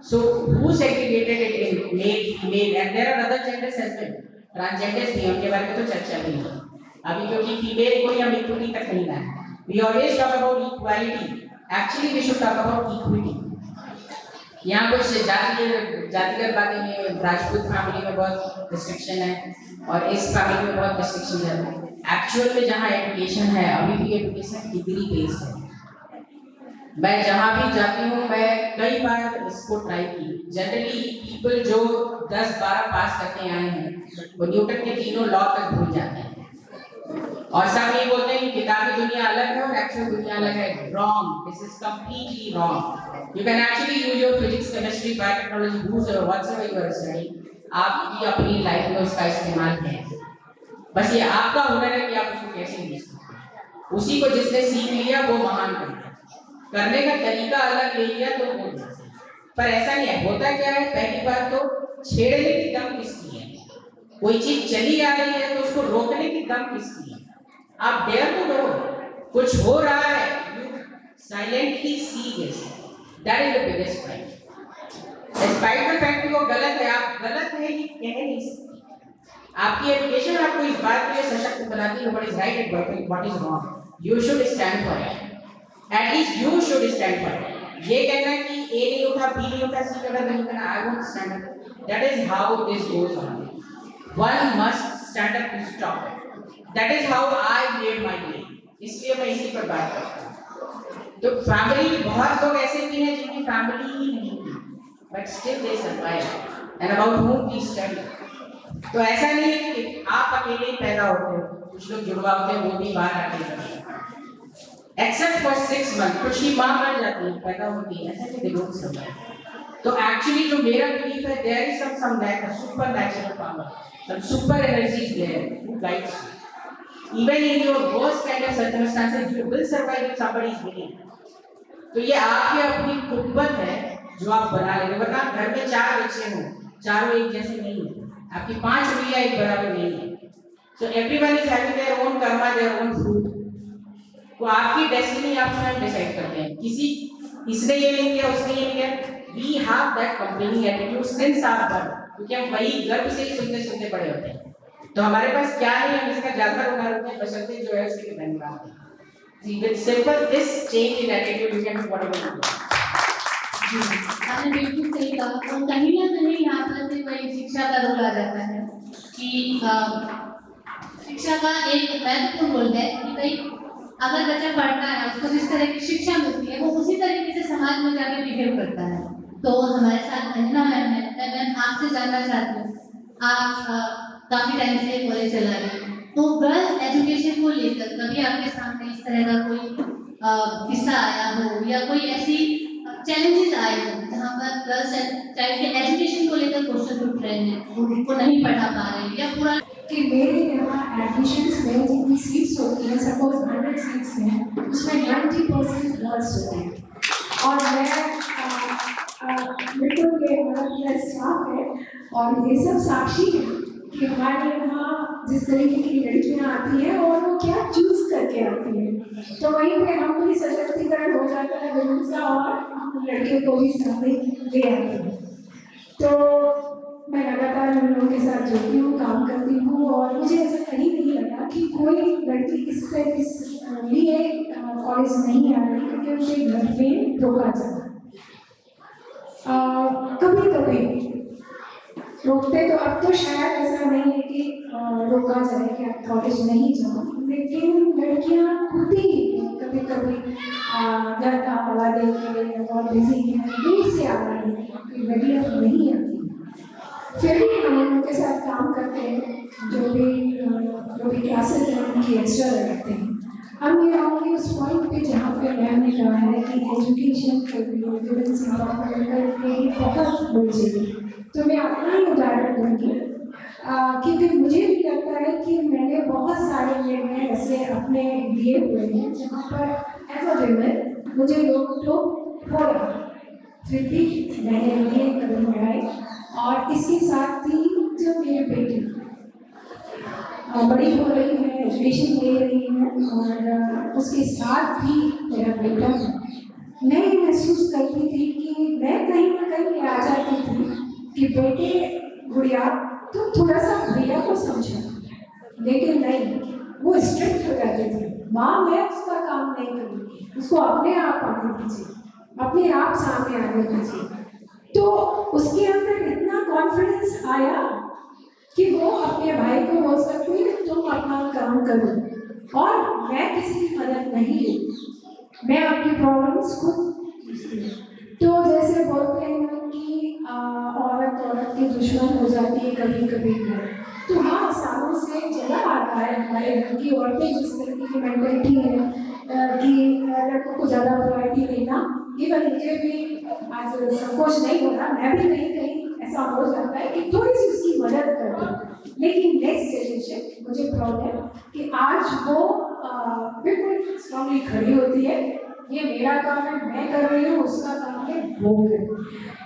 So who segregated it in male, female, and there are other genders as well. Transgenders भी, उनके बारे में तो चर्चा भी है अभी, क्योंकि फीमेल को हम इक्विटी तक नहीं लाए। We always talk about equality. Actually, we should talk about equity. यहाँ कुछ जातिगत बातें हैं, राजपूत फैमिली में बहुत रिस्ट्रिक्शन है और इस फैमिली में बहुत रिस्ट्रिक्शन है। एक्चुअल में जहाँ एजुकेशन है, अभी भी एजुकेशन डिग्री बेस्ड है। मैं जहाँ भी जाती हूँ, मैं कई बार इसको ट्राई की। जनरली पीपल जो 10-12 पास करके आए हैं वो न्यूटन के तीनों लॉ तक भूल जाते हैं, और सब ये बोलते हैं कि किताबी दुनिया अलग है और एक्चुअल दुनिया अलग है। Wrong, this is completely wrong. You can actually use your physics, chemistry, biotechnology, whatever you are studying, आपकी अपनी लाइफ में उसका इस्तेमाल है। बस ये आपका हुनर है कि आप उसको कैसे यूज करते हैं। उसी को जिसने सीख लिया वो महान बनता है। करने का तरीका अलग ले लिया तो वो, पर ऐसा नहीं है। होता क्या है, पहली बात तो छेड़ने की दम किसकी है? कोई चीज चली आ रही है तो उसको रोकने की दम किसकी है? आप डेयर टू डो, कुछ हो रहा है, you silently see this, that is the biggest point. Despite the fact कि वो गलत है, आप गलत है ये कह नहीं सकते। आपकी एजुकेशन आपको इस बात के लिए सशक्त बनाती है, what is right and what is wrong. You should stand for it, at least you should stand for it. ये कहना कि ए नहीं उठा, बी नहीं उठा, सी करा नहीं करना, I won't stand up. That is how this goes on. One must stand up to stop it. That is how I made my way. इसलिए मैं इसी पर बात करता हूँ। तो फैमिली, बहुत लोग ऐसे भी हैं जिनकी फैमिली ही नहीं थी, but still they survive, and about whom we study. तो ऐसा नहीं है कि आप अकेले ही पैदा होते हो, कुछ लोग जुड़वा होते हैं, वो भी बाहर आके करते हैं। Except for 6 months, कुछ की माँ मर जाती है, पैदा होती है, ऐसा कि they don't survive. तो एक्चुअली जो मेरा बिलीफ है, there is some like a supernatural power, some super energy is there who guides you. Even in your worst kind of circumstances, you will survive if somebody is willing. तो ये आपकी अपनी कुव्वत है जो आप बना लेंगे। वरना घर में 4 बच्चे हों, चारों एक जैसे नहीं है, आपकी 5 उंगलियां एक बराबर नहीं है। So everyone is having their own karma, their own fruit. तो आपकी डेस्टिनी आप स्वयं डिसाइड करते हैं। किसी इसने ये नहीं किया, उसने ये नहीं किया। We have that complaining attitude since our birth, क्योंकि हम वही गर्भ से ही सुनते बड़े होते हैं। तो हमारे पास क्या नहीं है, इसका ज्यादा उदाहरण है, बशर्ते जो है उसके धन्यवाद है। जी, with simple this change in attitude you can do whatever you want. जी, आपने बिल्कुल सही कहा। और कहीं ना कहीं यहाँ पर भी वही शिक्षा का रोल आ जाता है कि शिक्षा का एक महत्वपूर्ण रोल है कि भाई अगर बच्चा पढ़ता है, उसको जिस तरह की शिक्षा मिलती है वो उसी तरीके से समाज में जाके बिहेव करता है। तो हमारे साथ अंजना मैम है, मैं आपसे जानना चाहती हूँ, आप काफी टाइम से कॉलेज चला रही हैं, तो गर्ल्स एजुकेशन को लेकर कभी आपके सामने इस तरह का कोई किस्सा आया हो या कोई ऐसी चैलेंजेस आए हो जहाँ पर गर्ल्स चाइल्ड के एजुकेशन को लेकर क्वेश्चन उठ रहे हैं, उनको नहीं पढ़ा पा रहे हैं या पूरा कि मेरे यहाँ एडमिशन्स में जितनी सीट्स होती हैं, सपोज 100 सीट्स हैं, उसमें 90% गर्ल्स होते हैं। और मैं बिल्कुल ये हमारा स्टाफ है और ये सब साक्षी है कि हमारे यहाँ जिस तरीके की लड़कियाँ आती हैं और वो क्या चूज करके आती हैं, तो वहीं पे हम भी सशक्तिकरण हो जाता है वुमेन्स का और हम लड़कियों को भी सामने ले आते हैं। तो मैं लगातार उन लोगों के साथ जुड़ती हूँ, काम करती हूँ और मुझे ऐसा कहीं नहीं लगा कि कोई लड़की इस लिए कॉलेज नहीं आ रही क्योंकि उनके घर में रोका जाए। कभी कभी रोकते तो अब तो शायद ऐसा नहीं है कि रोका जाए कि आप कॉलेज नहीं जाओ, लेकिन लड़कियां खुद ही कभी कभी घर का हवा दे के बहुत बिजी हैं, दूर से आ रही है, रेगुलर नहीं आती। फिर भी हम लोगों के साथ काम करते हैं, जो भी क्लासेस हैं उनकी एक्स्ट्रा लगाते हैं। अब मैं आऊँगी उस पॉइंट पे जहाँ पे मैंने कहा है कि एजुकेशन के लिए वुमेन्स एम्पावरमेंट करके बहुत बड़ी चीज़। तो मैं अपना ही उदाहरण दूँगी क्योंकि मुझे भी लगता है कि मैंने बहुत सारे निर्णय ऐसे अपने लिए हुए हैं जहाँ पर एज अ विमेन मुझे लोग हो रहा, फिर भी मैंने ये कदम बढ़ाए। और इसके साथ ही जो मेरे बेटी बड़ी हो रही है, एजुकेशन ले रही है और उसके साथ भी मेरा बेटा है, मैं ये महसूस करती थी कि मैं कहीं ना कहीं आ जाती थी कि बेटे गुड़िया तो थोड़ा सा भैया को समझा, लेकिन नहीं, वो स्ट्रिक्ट हो जाती थी। माँ मैं उसका काम नहीं करूँगी, उसको अपने आप आने दीजिए, अपने आप सामने आने दीजिए। तो उसके अंदर इतना कॉन्फिडेंस आया कि वो अपने भाई को बोल सकती है कि तुम अपना काम करो और मैं किसी की मदद नहीं लेती, मैं अपनी प्रॉब्लम्स खुद। तो जैसे बोलते हैं ना कि औरत की दुश्मन हो जाती है कभी कभी घर, तो हाँ सालों से चला आ रहा है हमारे घर की औरतें जिस तरीके की मेंटेलिटी है कि लड़कों को ज़्यादा प्रायोरिटी देना, इवन मुझे भी आज संकोच नहीं हो रहा, मैं भी कहीं कहीं ऐसा हो जाता है कि थोड़ी सी उसकी मदद कर दूँ। लेकिन नेक्स्ट जनरेशन मुझे प्राउड है कि आज वो बिल्कुल स्ट्रांगली खड़ी होती है, ये मेरा काम है, मैं कर रही हूँ, उसका काम है वो करे।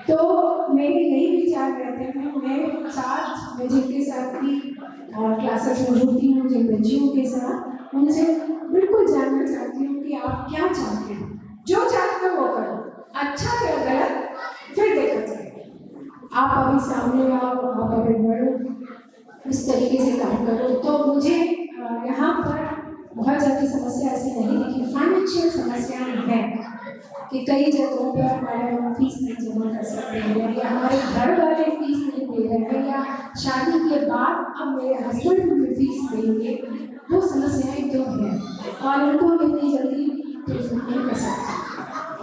तो मेरे यही विचार रहते हैं, मैं साथ में जिनके साथ भी क्लासेस में जुड़ती हूँ, जिन बच्चियों के साथ, उनसे बिल्कुल जानना चाहती हूँ कि आप क्या चाहते हो, जो चाहते हो वो करो, अच्छा या गलत फिर देखा जाएगा। आप अभी सामने आओ, आप अभी बढ़ो, इस तरीके से काम करो। तो मुझे यहाँ पर बहुत ज़्यादा समस्या ऐसी नहीं दिखी। फाइनेंशियल समस्याएं हैं कि कई जगहों पर हमारे हम फीस नहीं जमा कर सकते हैं या हमारे घर वाले फीस नहीं दे रहे हैं या शादी के बाद अब मेरे हस्बैंड भी फीस देंगे, वो समस्याएं तो हैं और उनको इतनी जल्दी नहीं कर सकते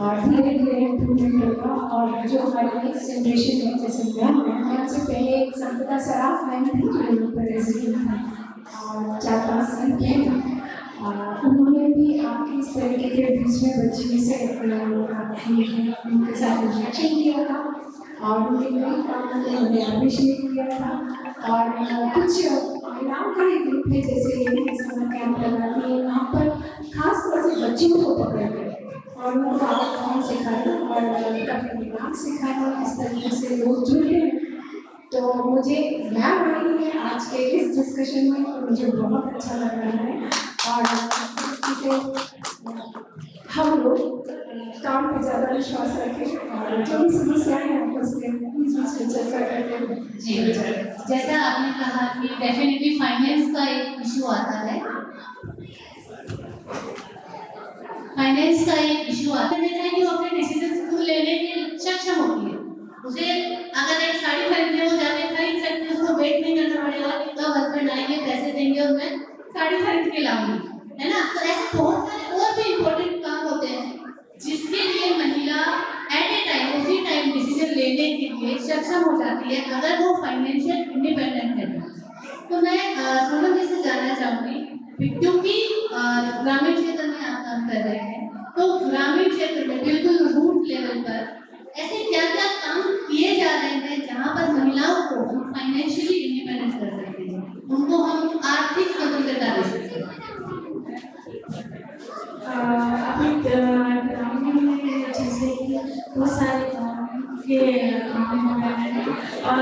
और धीरे धीरे इम्प्रूवमेंट होगा। और जो हमारी नेक्स्ट जनरेशन है, जैसे मैं उनसे पहले एक संपदा सराफ मैम थी जो यहाँ पर रेजिडेंट थी और 4-5 साल पहले उन्होंने भी आपकी इस तरीके के दूसरे बच्चे से उनके साथ इंटरेक्शन किया था और उनके कई कामों को उन्होंने अप्रिशिएट किया था। और कुछ महिलाओं का ही ग्रुप है, जैसे ये समर कैंप लगाती है, वहाँ पर खास तौर से बच्चियों को पकड़ कर और उनको आवाज़ सिखाना और कभी दिमाग सिखाना, इस तरीके से लोग जुड़े हैं। तो मुझे मैम आई है आज के इस डिस्कशन में, तो मुझे बहुत अच्छा लग रहा है और इसे हम लोग काम पे ज़्यादा विश्वास रखें और जो भी समस्याएं हैं आपस में चर्चा करते हैं। जी, जैसा आपने कहा कि डेफिनेटली फाइनेंस का एक इशू आता है, फाइनेंस का एक इशू आता है कि वो अपने डिसीजन खुद लेने के सक्षम होती है। उसे अगर एक साड़ी खरीदनी हो जाके खरीद सकती है, उसको वेट नहीं करना पड़ेगा कि कब हस्बैंड आएंगे, पैसे देंगे और मैं साड़ी खरीद के लाऊंगी, है ना। तो ऐसे बहुत सारे और भी इम्पोर्टेंट काम होते हैं जिसके लिए महिला एट ए टाइम उसी टाइम डिसीजन लेने के लिए सक्षम हो जाती है अगर वो फाइनेंशियल इंडिपेंडेंट है। तो मैं सोनम जी से जानना चाहूँगी काम कर रहे हैं, तो ग्रामीण क्षेत्र में बिल्कुल रूट लेवल पर ऐसे क्या क्या काम किए जा रहे हैं जहाँ पर महिलाओं को हम फाइनेंशियली इंडिपेंडेंट कर सकते हैं, उनको हम आर्थिक स्वतंत्रता दे सकते हैं। अभी ग्रामीण में जैसे कि बहुत सारे के काम हो रहे हैं और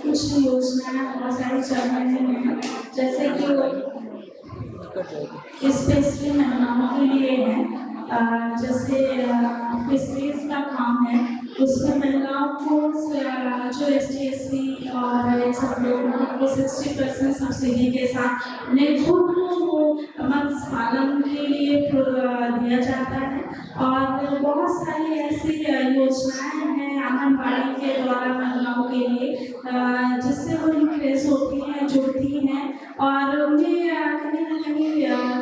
कुछ योजनाएं बहुत सारी चल रही हैं, जैसे कि स्पेशली महिलाओं के लिए है। जैसे फिशरीज का काम है, उसमें महिलाओं को जो ST/SC और सब लोगों को 60% सब्सिडी के साथ उन्हें खुद को मत्स्य पालन के लिए दिया जाता है। और बहुत सारी ऐसी योजनाएं हैं आंगनबाड़ी के द्वारा महिलाओं के लिए, जिससे वो इंक्रेज होती हैं, जुड़ती हैं और उन्हें कहीं ना कहीं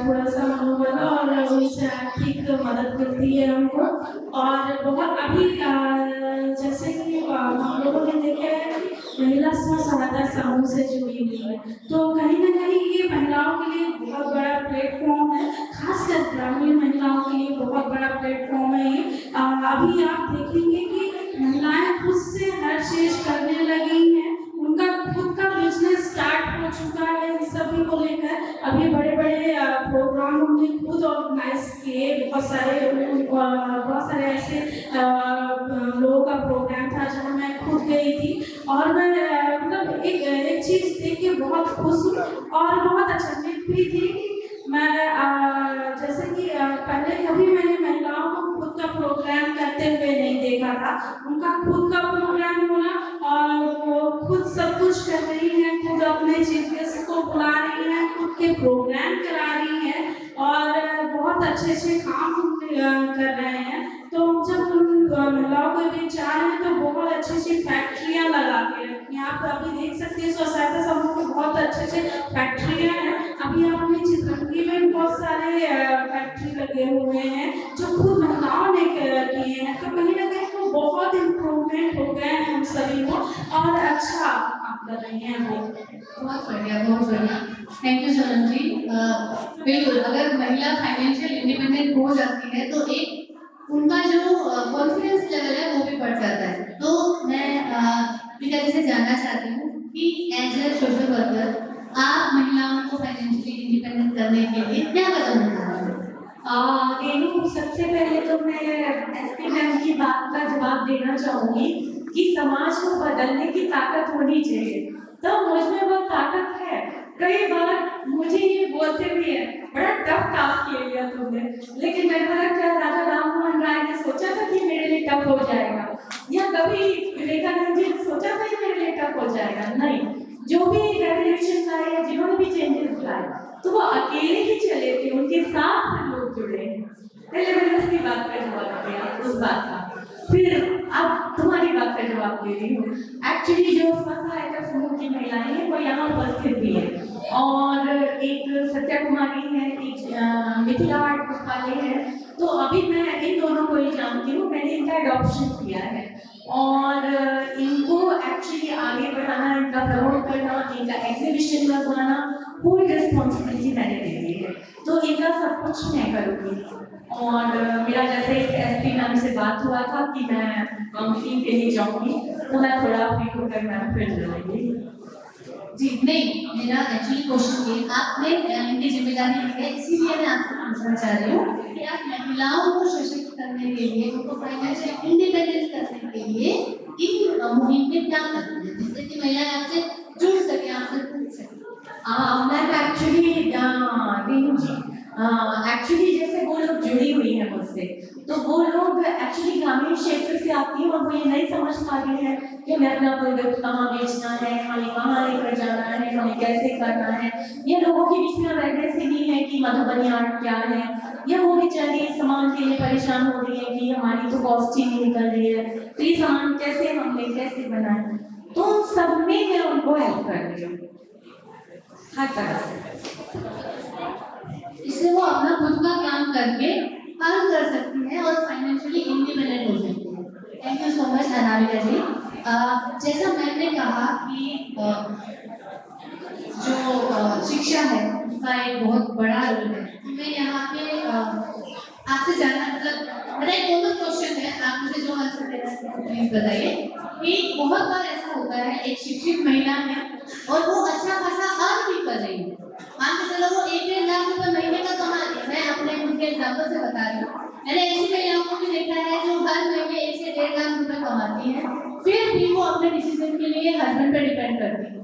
थोड़ा सा मनोबल और उनसे आर्थिक मदद मिलती है उनको। और बहुत अभी जैसे कि हम लोगों ने देखा है कि महिला स्व सहायता समूह से जुड़ी हुई है, तो कहीं ना कहीं ये महिलाओं के लिए बहुत बड़ा प्लेटफॉर्म है, खासकर ग्रामीण महिलाओं के लिए बहुत बड़ा प्लेटफॉर्म है ये। अभी आप देखेंगे कि महिलाएं खुद से हर चीज करने लगी हैं, उनका खुद का बिजनेस स्टार्ट हो चुका है। इन सभी को लेकर अभी बड़े बड़े प्रोग्राम हमने खुद ऑर्गेनाइज किए, बहुत सारे ऐसे लोगों का प्रोग्राम था जहाँ मैं खुद गई थी और मैं मतलब एक चीज़ देख के बहुत खुश हूँ और बहुत अचंभित भी थी कि मैं जैसे कि पहले कभी मैंने महिलाओं को खुद का प्रोग्राम करते हुए नहीं देखा था। उनका खुद का प्रोग्राम होना और वो खुद सब कुछ कर रही हैं, खुद अपने चीफ गेस्ट को बुला रही हैं, खुद के प्रोग्राम करा रही हैं और बहुत अच्छे अच्छे काम कर रहे हैं। तो जब उन महिलाओं को बीच जा रहे हैं तो बहुत अच्छी अच्छी फैक्ट्रियाँ लगा के रखी हैं। आप अभी देख सकते हैं स्वसहायता समूह में बहुत अच्छे अच्छे फैक्ट्रियाँ हैं। अभी आपने चित्रंगी में बहुत सारे फैक्ट्री लगे हुए हैं जो खुद महिलाओं ने किए हैं, तो कहीं ना कहीं तो बहुत इम्प्रूवमेंट हो गए हैं हम सभी को और अच्छा काम कर रही हैं वो। बहुत बढ़िया, बहुत बढ़िया। थैंक यू सोनम जी। बिल्कुल, अगर महिला फाइनेंशियल इंडिपेंडेंट हो जाती है तो एक उनका जो कॉन्फिडेंस लेवल है वो भी बढ़ जाता है। तो मैं प्रिया जी से जानना चाहती हूँ कि एज ए सोशल वर्कर आप महिलाओं को फाइनेंशियली इंडिपेंडेंट करने के लिए क्या कदम उठा रहे हैं? रेनू, सबसे पहले तो मैं SP मैम की बात का जवाब देना चाहूँगी कि समाज को बदलने की ताकत होनी चाहिए, तो मुझ में वो ताकत है। कई बार मुझे ये बोलते भी है, बड़ा टफ टास्क ले लिया तुमने, लेकिन मैंने बोला क्या राजा राममोहन राय ने सोचा था कि मेरे लिए टफ हो जाएगा, या कभी विवेकानंद जी ने सोचा था कि मेरे लिए टफ हो जाएगा? नहीं, जो भी रेवोल्यूशन लाए या जिन्होंने भी चेंजेस लाए तो वो अकेले ही चले थे, उनके साथ लोग जुड़े। पहले मैंने उसकी बात का जवाब दिया, उस बात का, फिर अब तुम्हारी बात का जवाब दे रही हूँ। एक्चुअली जो स्वसहायता समूह की महिलाएं हैं वो यहाँ उपस्थित भी है और एक सत्या कुमारी है, एक मिथिला आर्ट पुस्तकालय है, तो अभी मैं इन दोनों को ही जानती हूँ। मैंने इनका एडॉप्शन किया है और इनको एक्चुअली आगे बढ़ाना, इनका प्रमोट करना, इनका एग्जीबिशन लगवाना, पूरी रिस्पॉन्सिबिलिटी मैंने ले ली है, तो इनका सब कुछ मैं करूँगी। और मेरा जैसे SP मैम से बात हुआ था कि मैं काउंसलिंग के लिए जाऊँगी, तो मैं थोड़ा फ्री होकर मैम फिर जाऊँगी। जी नहीं, मेरा एक्चुअली क्वेश्चन ये आपने इनकी जिम्मेदारी ली है, इसीलिए मैं आपसे पूछना चाह रही हूँ कि आप महिलाओं को सशक्त करने के लिए, उनको फाइनेंशियल इंडिपेंडेंट करने के लिए इन मुहिम में क्या करती है जिससे कि महिलाएं आपसे जुड़ सके, आपसे पूछ सके? मैम एक्चुअली रेनू जी, एक्चुअली जैसे वो लोग जुड़ी हुई हैं मुझसे, तो वो लोग एक्चुअली ग्रामीण क्षेत्र से आती हैं और वो ये नहीं समझ पा रही है कि मैं अपना प्रोडक्ट कहाँ बेचना है, हमें कहाँ लेकर जाना है, हमें कैसे करना है। ये लोगों के बीच में अवेयरनेस ही नहीं है कि मधुबनी आर्ट क्या है, या वो बेचारी सामान के लिए परेशान हो रही है कि हमारी तो कॉस्ट ही नहीं निकल रही है, तो ये सामान कैसे हम लें, कैसे बनाएं। तो सब में मैं उनको हेल्प कर रही हूँ हर तरह से। इससे वो अपना खुद का काम करके अर्न कर सकती है और फाइनेंशियली इंडिपेंडेंट हो सकती है। Thank you so much Anamika ji. जैसा मैंने कहा कि जो शिक्षा है उसका एक बहुत बड़ा रोल है मैं यहाँ पे आपसे जानना मतलब मेरा एक दोनों क्वेश्चन है, आप मुझे जो आंसर देना चाहते हैं प्लीज बताइए कि बहुत बार ऐसा होता है एक शिक्षित महिला है और वो अच्छा खासा अर्न भी कर रही है, मान के चलो वो 1-1.5 लाख रुपए महीने का कमा रही है। मैं अपने खुद के एग्जाम्पल से बता रही हूँ, मैंने ऐसी महिलाओं को भी देखा है जो हर महीने 1 से 1.5 लाख रुपए कमाती है, फिर भी वो अपने डिसीजन के लिए हस्बैंड पे डिपेंड करती है।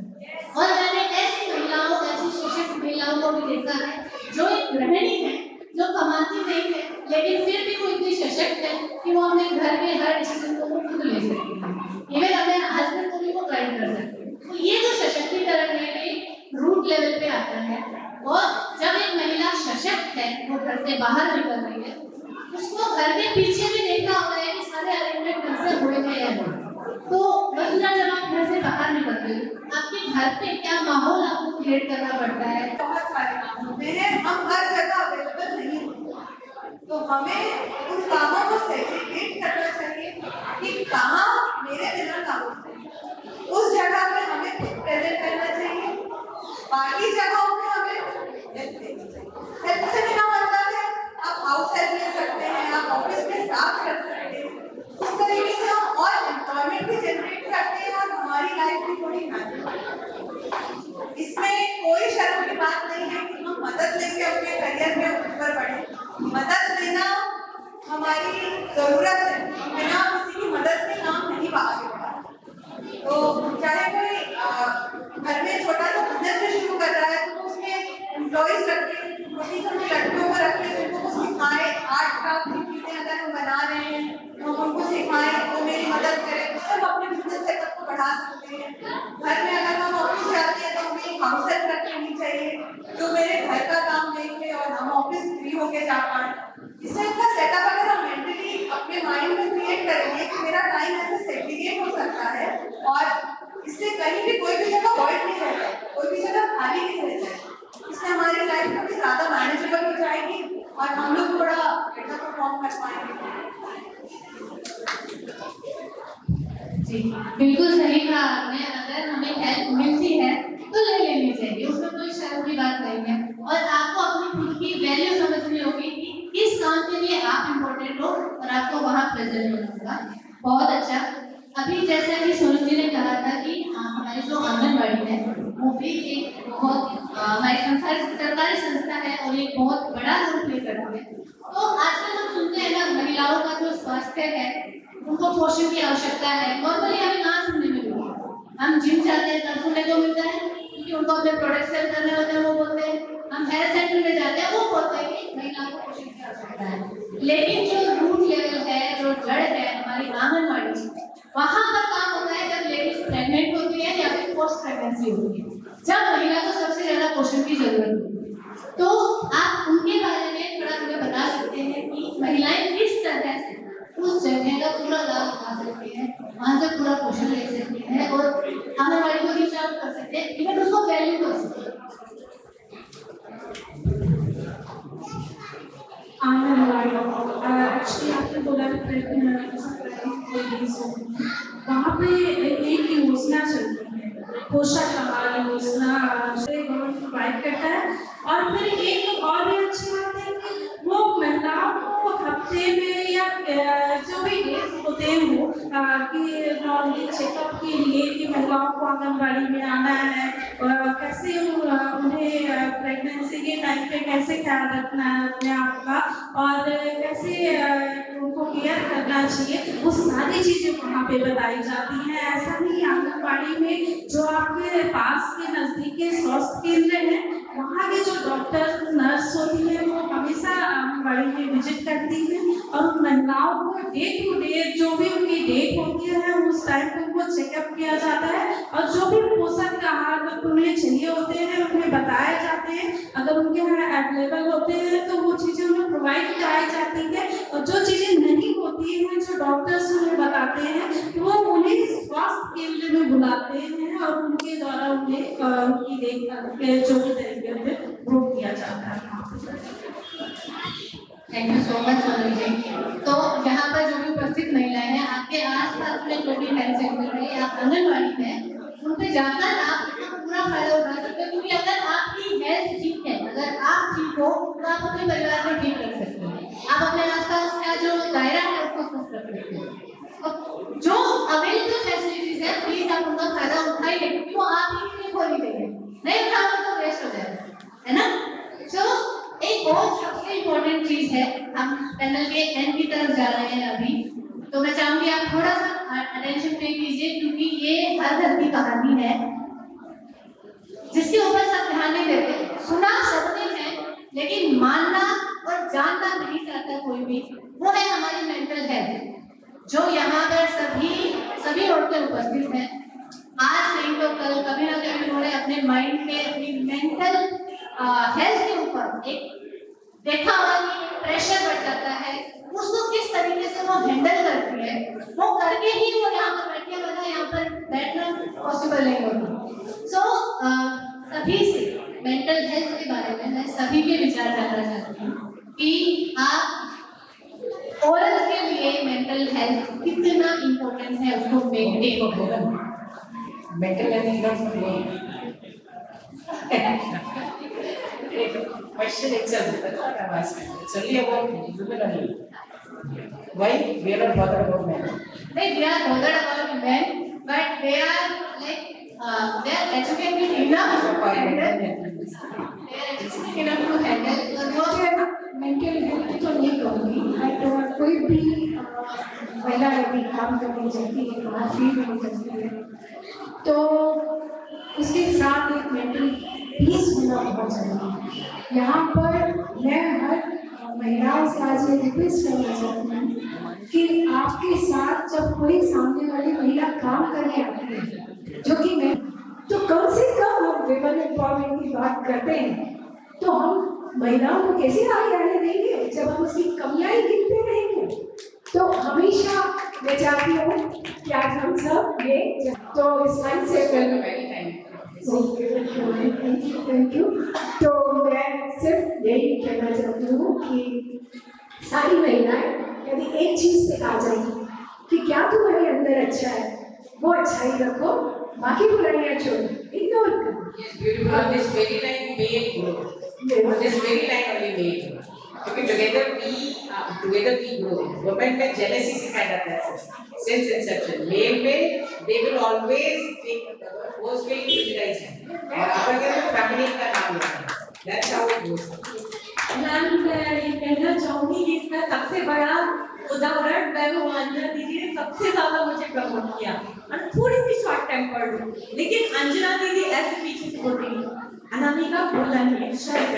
और मैंने ऐसी महिलाओं, ऐसी सशक्त महिलाओं को भी देखा है जो एक गृहिणी है, जो कमाती नहीं है लेकिन फिर भी वो इतनी सशक्त है कि वो अपने घर के हर डिसीजन को वो खुद ले सकती है, इवन अपने हस्बैंड को भी वो गाइड कर सकती है। तो ये जो सशक्तिकरण है ये रूट लेवल पे आता है, और जब एक महिला सशक्त है, वो घर से बाहर निकल रही है, उसको घर के पीछे भी देखना होता है कि सारे अरेंजमेंट घर से हुए हैं या नहीं। तो वसुंधरा, जब आप घर से बाहर निकलते हो आपके घर पे क्या माहौल आपको क्रिएट करना पड़ता है? बहुत सारे काम होते हैं, हम हर जगह अवेलेबल नहीं होते, तो हमें उन कामों को सेग्रीगेट करना चाहिए कि कहाँ मेरे बिना काम होते हैं, उस जगह पे हमें प्रेजेंट करना चाहिए, बाकी जगहों पे हमें हेल्प देनी चाहिए। हेल्प से बिना मतलब है आप हाउस हेल्प ले सकते हैं, आप ऑफिस में स्टाफ कर सकते हैं, उस तरीके से हम और एम्प्लॉयमेंट भी जनरेट करते हैं और हमारी लाइफ भी थोड़ी मैनेज। इसमें कोई शर्म की बात नहीं है कि हम मदद लेके अपने करियर में ऊपर बढ़े। मदद लेना हमारी जरूरत है, बिना किसी की मदद के काम नहीं आगे बढ़ा। तो चाहे कोई घर में छोटा सा बिजनेस भी शुरू कर रहा है तो उसमें एम्प्लॉइज रखे, छोटी छोटी लड़कियों को रखे, जिनको वो सिखाए आर्ट क्राफ्ट की चीजें अगर हम बना रहे हैं तो हम उनको सिखाएं, वो मेरी मदद करें, उससे हम अपने बिजनेस सेटअप को बढ़ा सकते हैं। घर में अगर हम ऑफिस जाते हैं तो हमें हाउस हेल्प रख लेनी चाहिए जो मेरे घर का काम देखे और हम ऑफिस फ्री होके जा पाए। इससे इसका सेटअप अगर हम मेंटली अपने माइंड में क्रिएट करेंगे कि मेरा टाइम ऐसे सेग्रीगेट हो सकता है और इससे कहीं भी कोई भी जगह वॉइड नहीं रहता, कोई भी जगह खाली नहीं रहता है, इससे हमारी लाइफ काफी ज्यादा मैनेजेबल हो जाएगी और हम लोग थोड़ा बेटर परफॉर्म कर पाएंगे। जी बिल्कुल सही कहा आपने, अगर हमें हेल्प मिलती है तो ले लेनी चाहिए, उसमें कोई शर्म की बात नहीं है, और आपको अपनी खुद की वैल्यू समझनी होगी कि किस काम के लिए आप इम्पोर्टेंट हो और आपको वहाँ प्रेजेंट होना होगा। बहुत अच्छा। अभी जैसे कि सोनू जी ने कहा था कि हमारी जो आंगनबाड़ी है वो भी एक बहुत हमारी सरकारी संस्था है और एक बहुत बड़ा रोल प्ले करती है। तो आजकल हम सुनते हैं ना महिलाओं का जो स्वास्थ्य है उनको पोषण की आवश्यकता है, नॉर्मली हमें कहाँ सुनने में मिलती है, हम जिम जाते हैं तब सुनने को मिलता है क्योंकि उनको अपने प्रोडक्ट सेल करने होते हैं, वो बोलते हैं, हम हेल्थ सेंटर में जाते हैं वो बोलते हैं कि महिलाओं को पोषण की आवश्यकता है। लेकिन जो रूट लेवल है, जो जड़ है हमारी आंगनबाड़ी, वहाँ पर काम होता है जब लेडीज प्रेग्नेंट होती है या फिर पोस्ट प्रेगनेंसी होती है, जब महिला को सबसे ज्यादा पोषण की जरूरत होती है। तो आप उनके बारे में थोड़ा हमें बता सकते हैं कि महिलाएं किस तरह से उस जगह का पूरा लाभ उठा सकती है, वहाँ से पूरा पोषण ले सकती है और आंगनबाड़ी को रीच आउट कर सकते हैं, इवन उसको वैल्यू कर सकते हैं। आंगनबाड़ी एक्चुअली आपने बोला वहाँ पे एक योजना चलती है, पोषण आहार योजना गवर्नमेंट प्रोवाइड करता है, और फिर एक और भी अच्छी बात है कि वो महिलाओं को हफ्ते में या जो भी डेज होते हैं वो कि नॉर्मली चेकअप के लिए कि महिलाओं को आंगनबाड़ी में आना है, कैसे उन्हें प्रेगनेंसी के टाइम पे कैसे ख्याल रखना है अपने आप का और कैसे उनको केयर करना चाहिए, वो सारी चीज़ें वहाँ पे बताई जाती हैं। ऐसा नहीं आंगनबाड़ी में जो आपके पास के नज़दीक के स्वास्थ्य केंद्र हैं वहाँ के जो डॉक्टर नर्स होती है वो हमेशा आंगनबाड़ी में विजिट करती है और महिलाओं को डे टू डे जो भी उनकी डेट होती है उस टाइम पर उनको चेकअप किया जाता है और जो भी पोषक आहार उन्हें चाहिए होते हैं उन्हें बताए जाते हैं, अगर उनके यहाँ अवेलेबल होते हैं तो वो चीज़ें उन्हें प्रोवाइड कराई जाती है, और जो चीज़ें नहीं होती हैं जो डॉक्टर्स उन्हें बताते हैं वो उन्हें स्वास्थ्य केंद्र में बुलाते हैं और उनके द्वारा उन्हें उनकी देखभाल जो भी तरीके से वो किया जाता है। Thank you so much Sonal ji. तो यहाँ पर जो भी उपस्थित महिलाएं हैं आपके आसपास में जो भी हेल्थ सेंटर है या आंगनबाड़ी है उन पे जाकर आप इसका पूरा फायदा उठा सकते हैं, क्योंकि अगर आपकी हेल्थ ठीक है, अगर आप ठीक हो तो आप आप अपने परिवार में ठीक रख सकते हैं। आप अपने आसपास का जो दायरा है उसको स्वस्थ रख सकते हैं। और जो अवेलेबल फैसिलिटीज है प्लीज आप उनका फायदा उठाइए, क्योंकि वो आप ही के लिए खोली गई है, नहीं उठाओगे तो वेस्ट हो जाएगा, है ना। तो एक और सबसे इम्पोर्टेंट चीज है, हम पैनल के एंड की तरफ जा रहे हैं अभी, तो मैं चाहूंगी आप थोड़ा सा अटेंशन पे कीजिए, क्योंकि ये हर घर की कहानी है जिसके ऊपर सब ध्यान नहीं देते। सुना सबने है लेकिन मानना और जानना नहीं चाहता कोई भी, वो है हमारी मेंटल हेल्थ, जो यहाँ पर सभी औरतें उपस्थित हैं। आज नहीं तो कल कभी ना कभी उन्होंने अपने माइंड पे, अपनी मेंटल हेल्थ के ऊपर एक देखा होगा कि प्रेशर बढ़ जाता है, उसको किस तरीके से वो हैंडल करती है, वो करके ही वो यहाँ पर बैठे, वरना यहाँ पर बैठना पॉसिबल नहीं होता। सो सभी से मेंटल हेल्थ के बारे में मैं सभी के विचार जानना चाहती हूँ कि आप औरत के लिए मेंटल हेल्थ कितना इम्पोर्टेंट है उसको मेंटेन करना। Mental health question itself, that's what I'm asking. It's only about women only. Why we are not bothered about men? Like we are bothered about men, but they are like they are educated enough to handle. They are educated enough to handle. और वो mental health तो नहीं कहूँगी, but कोई भी महिला यदि काम करने जाती है, बाहर फील्ड में करती है, तो उसके साथ एक मेंटल पीस होना बहुत जरूरी है। यहाँ पर मैं हर महिलाओं से आज ये रिक्वेस्ट करना चाहती हूँ कि आपके साथ जब कोई सामने वाली महिला काम करने आती है, जो कि मैं, तो कम से कम हम विमेन एम्पावरमेंट की बात करते हैं, तो हम महिलाओं को कैसे आगे आने देंगे जब हम उसकी कमियां ही गिनते रहेंगे। तो हमेशा मैं चाहती हूँ कि आज हम सब ये तो इस लाइन से थैंक यू। तो मैं सिर्फ यही कहना चाहती हूँ कि सारी महिलाएं यदि एक चीज से आ जाएगी कि क्या तुम्हारे अंदर अच्छा है, वो अच्छा ही रखो, बाकी बुराइयां छोड़ो, इग्नोर करो। Yes, beautiful. On this very line, may grow. On this very line only may grow. Because together we grow. Women में jealousy सिखाया जाता है since inception. Male में they will always think most will criticize him. और आपका क्या है family का नाम लेता है. That's how it goes. Ma'am मैं ये कहना चाहूंगी कि इसका सबसे बड़ा उदाहरण मैं हूँ अंजना दीदी ने सबसे ज्यादा मुझे प्रमोट किया, और थोड़ी सी शॉर्ट टेम्पर्ड हूँ, लेकिन अंजना दीदी ऐसे पीछे से बोलती है अनामिका बोलना नहीं है, शायद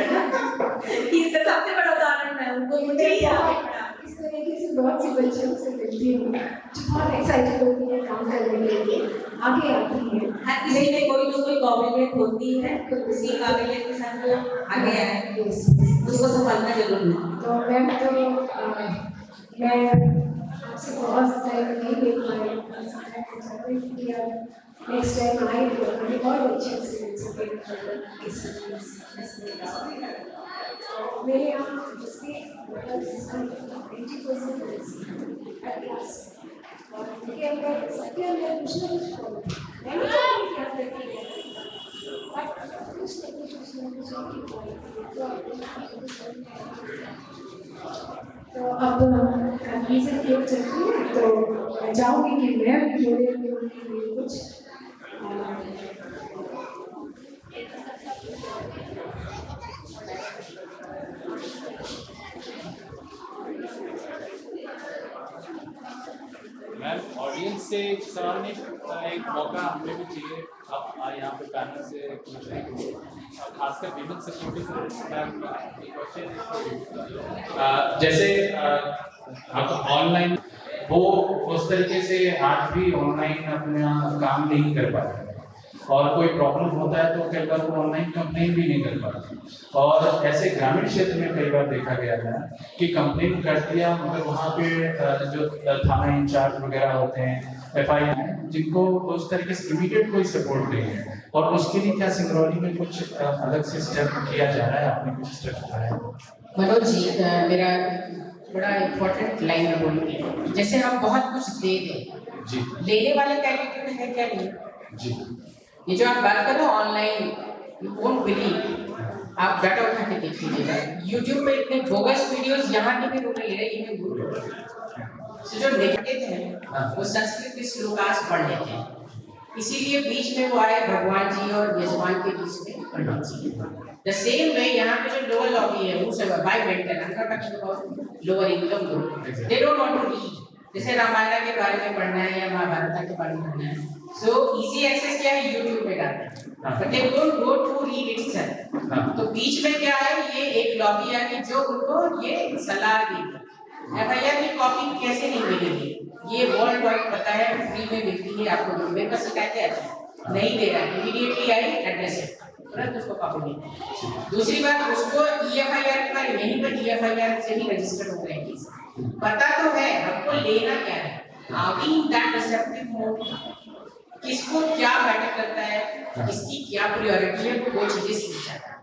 इसका सबसे बड़ा उदाहरण मैं उनको मुझे ही आगे पड़ा। इस तरीके से बहुत सी बच्चियों से मिलती हूँ जो बहुत एक्साइटेड होती है काम करने के लिए, आगे आती है। हर किसी में कोई ना कोई काबिलियत होती है, तो उसी काबिलियत के साथ वो आगे आए, उसको संभालना जरूरी है। तो मैं आपसे बहुत टाइम नहीं मिल पाई, नेक्स्ट टाइम आए तो और अच्छे से मिल सके। मेरे यहाँ जिसके 80% और उनके अंदर सबके अंदर कुछ ना कुछ मैं नहीं जानती क्या करती है, बट कुछ ना कुछ तो अब कंपनी से क्यों चलती है, तो मैं चाहूँगी कि मैं भी बोले उनके लिए कुछ मैम ऑडियंस से एक सवाल नहीं, एक मौका हमें भी चाहिए आप यहाँ पे पैनल से पूछने के लिए, खासकर विमेन सिक्योरिटी क्वेश्चन। जैसे आप ऑनलाइन वो उस तरीके से आज भी ऑनलाइन अपना काम नहीं कर पाते, और कोई प्रॉब्लम होता है तो कई बार वो ऑनलाइन कंप्लेन भी नहीं कर पाते, और ऐसे ग्रामीण क्षेत्र में कई बार देखा गया है कि कंप्लेन कर दिया मगर वहाँ पे जो थाना इंचार्ज वगैरह होते हैं FIR जिनको उस तरीके से इमीडिएट कोई सपोर्ट नहीं है, और उसके लिए क्या सिंगरौली में कुछ अलग से स्टेप किया जा रहा है, आपने कुछ स्टेप उठाया है? मनोज जी, मेरा बड़ा इम्पोर्टेंट लाइन है बोलूँगी, जैसे हम बहुत कुछ दे दें जी, लेने वाले कैंडिडेट है क्या नहीं जी, ये जो आप बात कर रहे हो ऑनलाइन, यू वोंट बिलीव आप डाटा उठा के देख लीजिएगा, यूट्यूब पे इतने बोगस वीडियोस यहाँ के भी रोक ले रहे हैं, इवन so, जो नेगेटिव है वो संस्कृत के श्लोकास पढ़ लेते हैं, इसीलिए बीच में वो आए भगवान जी और यजमान के बीच में पढ़ना चाहिए। द सेम वे यहाँ पे जो लोअर लॉबी है, वो सब by mental, I'm not talking about lower income group, they don't want to read, जैसे रामायण के बारे में पढ़ना है या महाभारत के बारे में पढ़ना है, सो इजी एक्सेस क्या है, यूट्यूब पे डालते हैं, but they don't go to read itself. तो बीच में क्या है, ये एक लॉबी है कि जो उनको ये सलाह देगी एफआईआर की कॉपी कैसे नहीं मिलेगी, ये वर्ल्ड वाइड पता है, फ्री में मिलती है आपको, मेरे पास शिकायतें आती है नहीं दे रहा है, इमीडिएटली आई एड्रेस है तुरंत उसको कॉपी मिलेगी। दूसरी बात, उसको ईएफआईआर के बारे में यहीं पर ईएफआईआर से ही रजिस्टर हो गए केस, पता तो है हमको लेना क्या है, आगे दैट रिसेप्टिव मोड, किसको क्या मैटर करता है, किसकी क्या प्रायोरिटी है, वो चीजें सीख जाता है।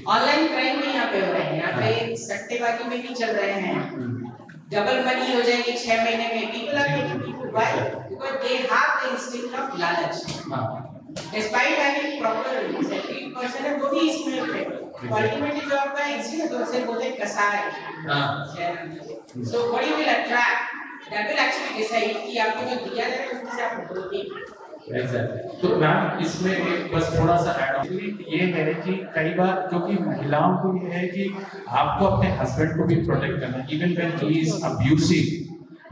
ऑनलाइन क्राइम में यहाँ पे हो रहे हैं, यहाँ पे सट्टेबाजी में भी चल रहे हैं, डबल मनी हो जाएगी 6 महीने में, people are taking people why, because they have the instinct of lalach, despite having proper settled person है, वो भी इसमें है, अल्टीमेटली जो आपका इंस्टिंक्ट है उसे बोलते हैं कसाई, so what you will attract, that will actually decide कि आपको जो दिया जाएगा उसमें से आप बोलोगे। Exactly. तो मैम इसमें एक बस थोड़ा सा ऐड ऑन ये है कि कई बार क्योंकि महिलाओं को ये है कि आपको अपने हस्बैंड को भी प्रोटेक्ट करना है, even when he is abusive,